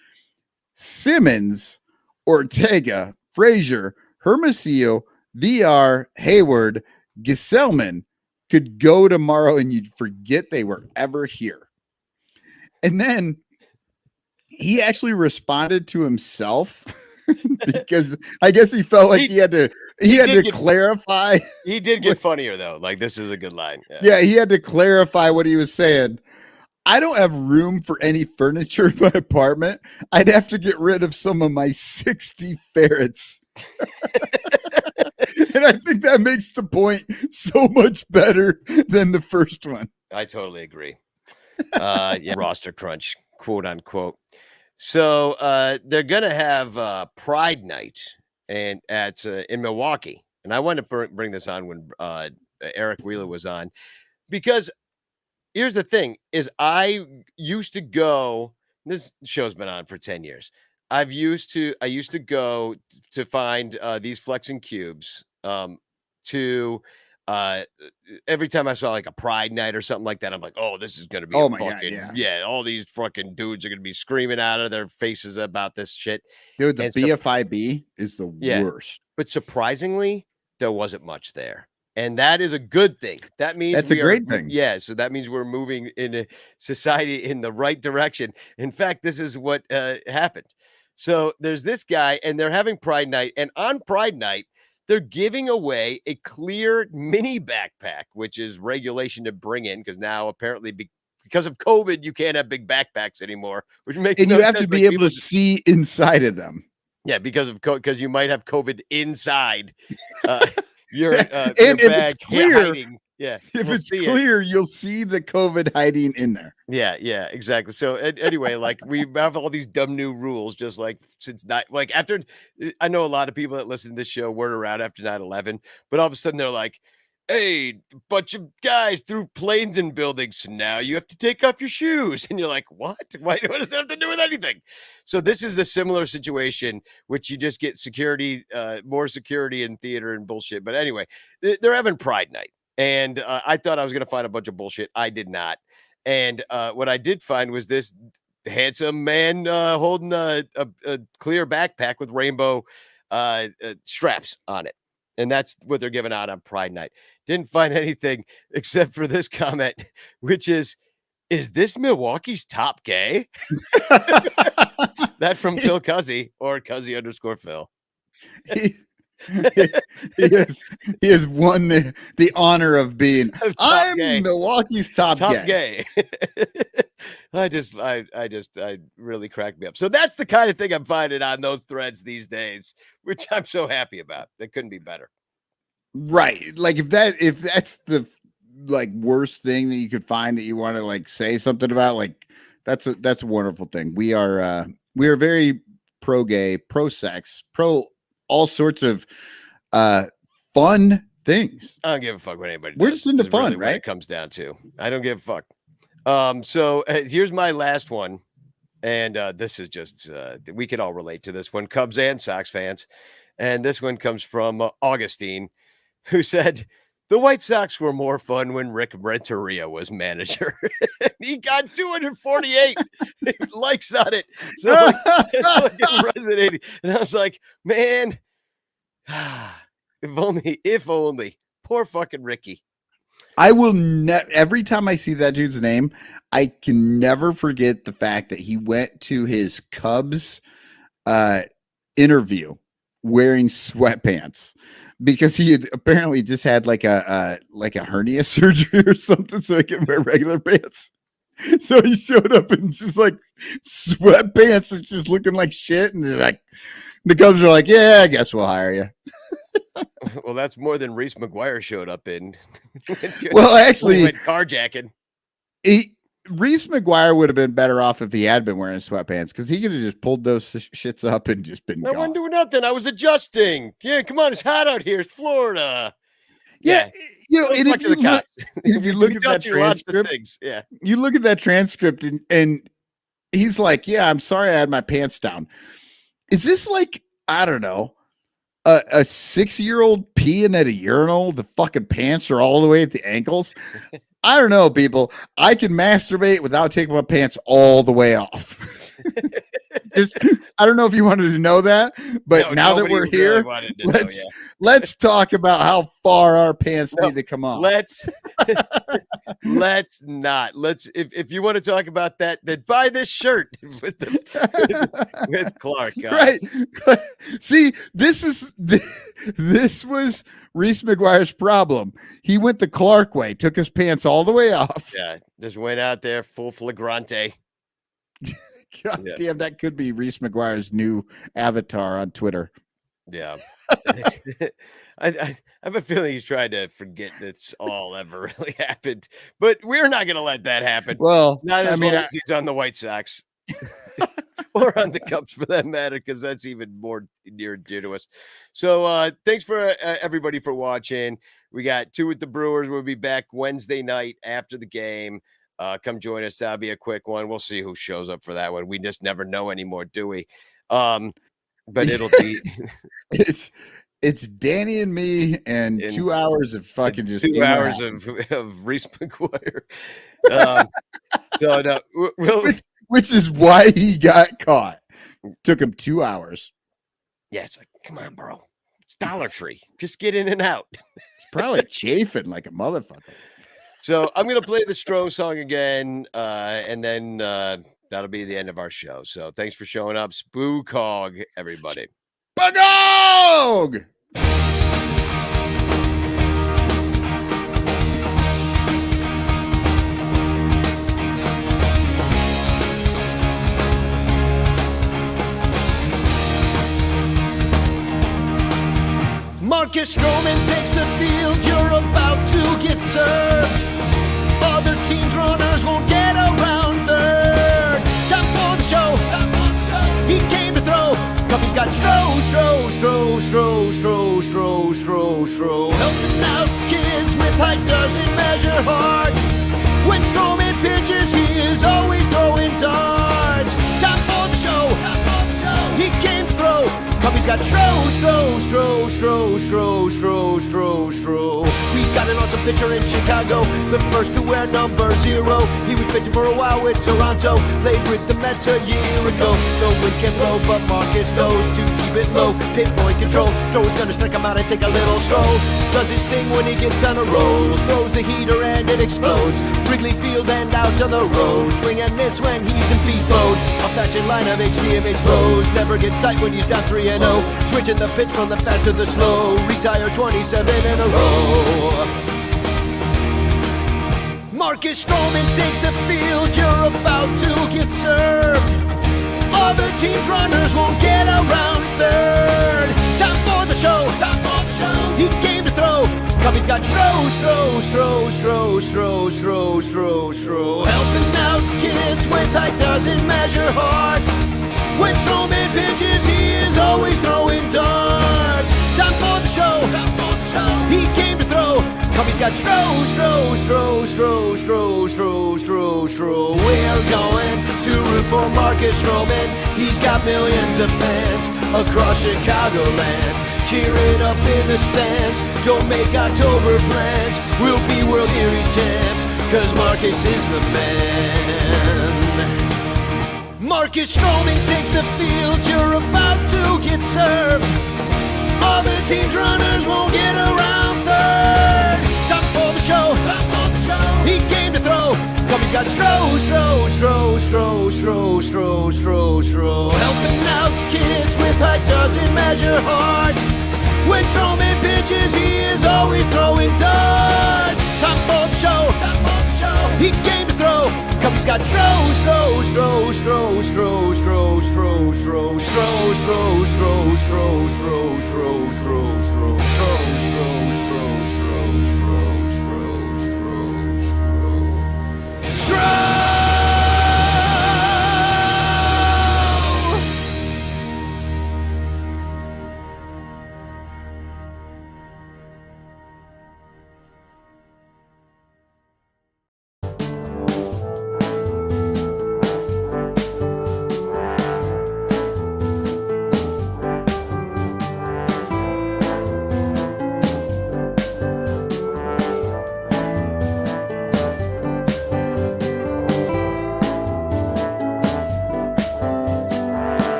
Simmons, Ortega, Frazier, Hermosillo, VR, Hayward, Gesellman could go tomorrow and you'd forget they were ever here. And then he actually responded to himself because I guess he felt like he had to clarify. He did get funnier though. Like, this is a good line. Yeah, he had to clarify what he was saying. I don't have room for any furniture in my apartment. I'd have to get rid of some of my 60 ferrets. And I think that makes the point so much better than the first one. I totally agree. Yeah, roster crunch, quote unquote. So they're gonna have Pride Night and in Milwaukee, and I wanted to bring this on when Eric Wielo was on, because here's the thing: is I used to go. This show's been on for 10 years. I used to go to find these flexing cubes to every time I saw like a Pride Night or something like that, I'm like, oh, this is gonna be all these fucking dudes are gonna be screaming out of their faces about this shit. Dude, the BFIB is the worst. But surprisingly, there wasn't much there. And that is a good thing. That means that's a great thing. Yeah. So that means we're moving in a society in the right direction. In fact, this is what happened. So there's this guy, and they're having Pride Night, and on Pride Night, they're giving away a clear mini backpack, which is regulation to bring in because now apparently because of COVID, you can't have big backpacks anymore, which makes you have to be able to see inside of them. Yeah, because you might have COVID inside your and bag. if it's clear, hiding. Yeah, if it's clear, you'll see the COVID hiding in there. Yeah, exactly. So anyway, like we have all these dumb new rules, just like after. I know a lot of people that listen to this show weren't around after 9/11, but all of a sudden they're like, "Hey, bunch of guys threw planes in buildings, so now you have to take off your shoes," and you're like, "What? Why? What does that have to do with anything?" So this is the similar situation, which you just get security, more security in theater and bullshit. But anyway, they're having Pride Night. And I thought I was going to find a bunch of bullshit. I did not. And what I did find was this handsome man holding a clear backpack with rainbow straps on it. And that's what they're giving out on Pride Night. Didn't find anything except for this comment, which is this Milwaukee's top gay? That from Phil Cuzzy or Cuzzy_Phil. He has won the honor of being gay. Milwaukee's top gay. I really cracked me up. So that's the kind of thing I'm finding on those threads these days, which I'm so happy about. That couldn't be better. Right. Like if that's the like worst thing that you could find that you want to like say something about, like that's a wonderful thing. We are very pro gay, pro sex, pro all sorts of fun things. I don't give a fuck what anybody does. We're just into fun, really right? What it comes down to. I don't give a fuck. So here's my last one. And this is just, we could all relate to this one, Cubs and Sox fans. And this one comes from Augustine, who said, "The White Sox were more fun when Rick Renteria was manager." He got 248 likes on it. So it's fucking resonating. And I was like, man, if only. Poor fucking Ricky. I will every time I see that dude's name, I can never forget the fact that he went to his Cubs interview wearing sweatpants because he had apparently just had like a hernia surgery or something, so he could wear regular pants. So he showed up in just like sweatpants and just looking like shit, and they're like, the Cubs are like, "Yeah, I guess we'll hire you." Well, that's more than Reese McGuire showed up in. Well, actually, carjacking. Reese McGuire would have been better off if he had been wearing sweatpants, because he could have just pulled those shits up and just been I wasn't doing nothing. I was adjusting. Yeah, come on. It's hot out here. It's Florida. Yeah. You know, and if you look at that transcript, yeah, you look at that transcript and he's like, "Yeah, I'm sorry I had my pants down." Is this like, I don't know, a 6-year-old peeing at a urinal? The fucking pants are all the way at the ankles. I don't know, people. I can masturbate without taking my pants all the way off. I don't know if you wanted to know that, but now that we're here, let's talk about how far our pants need to come off. Let's not. If you want to talk about that, then buy this shirt with Clark. Right. See, this was Reese McGuire's problem. He went the Clark way, took his pants all the way off. Yeah, just went out there full flagrante. God damn, that could be Reese McGuire's new avatar on Twitter. Yeah. I have a feeling he's trying to forget that's all ever really happened, but we're not going to let that happen. Well, not as long as he's on the White Sox or on the Cubs for that matter, because that's even more near and dear to us. So thanks for everybody for watching. We got 2 with the Brewers. We'll be back Wednesday night after the game. Come join us. That'll be a quick one. We'll see who shows up for that one. We just never know anymore, do we? But it'll be it's Danny and me and 2 hours of fucking just 2 hours of Reese McGuire. So no, which is why he got caught. Took him 2 hours. Yeah, it's like, come on, bro. It's Dollar Tree. Just get in and out. He's probably chafing like a motherfucker. So I'm going to play the Stro song again, and then that'll be the end of our show. So thanks for showing up. Spookog, everybody. Spookog! Marcus Stroman takes the field, you're about to get served. Other teams' runners won't get around third. Time for the show. He came to throw. Cuffy's got Stro. Helping out kids with height doesn't measure heart. When Stroman pitches, he is always throwing darts. Time for the show. He came to throw. Cuffy's got Stro. We got an awesome pitcher in Chicago, the first to wear number 0. He was pitching for a while with Toronto, played with the Mets a year ago. The wind can blow, but Marcus knows to keep it low. Pinpoint control, Stro's gonna strike him out and take a little stroll. Does his thing when he gets on a roll, throws the heater and it explodes. Wrigley Field and out to the road, swing and miss when he's in beast mode. A fashion line of HDMH blows, never gets tight when he's down 3-0. Switching the pitch from the fast to the slow, retire 27 in a row. Marcus Stroman takes the field, you're about to get served. Other teams' runners won't get around third. Time for the show. He came to throw. Cuffy's got Stro. Helping out kids with height doesn't measure heart. When Stroman pitches, he is always throwing darts. Time for the show. He came to throw. Cuffy's got Stro. We're going to root for Marcus Stroman. He's got millions of fans across Chicagoland, cheering up in the stands. Don't make October plans. We'll be World Series champs, 'cause Marcus is the man. Marcus Stroman takes the field, you're about to get served. Other teams' runners won't get around third. Time for the show. He came to throw. Cuffy's got Stro. Helping out kids with height doesn't measure heart. When Stroman pitches, he is always throwing darts. Time for the show. He came to throw. Cuffy's got Stro. Stro.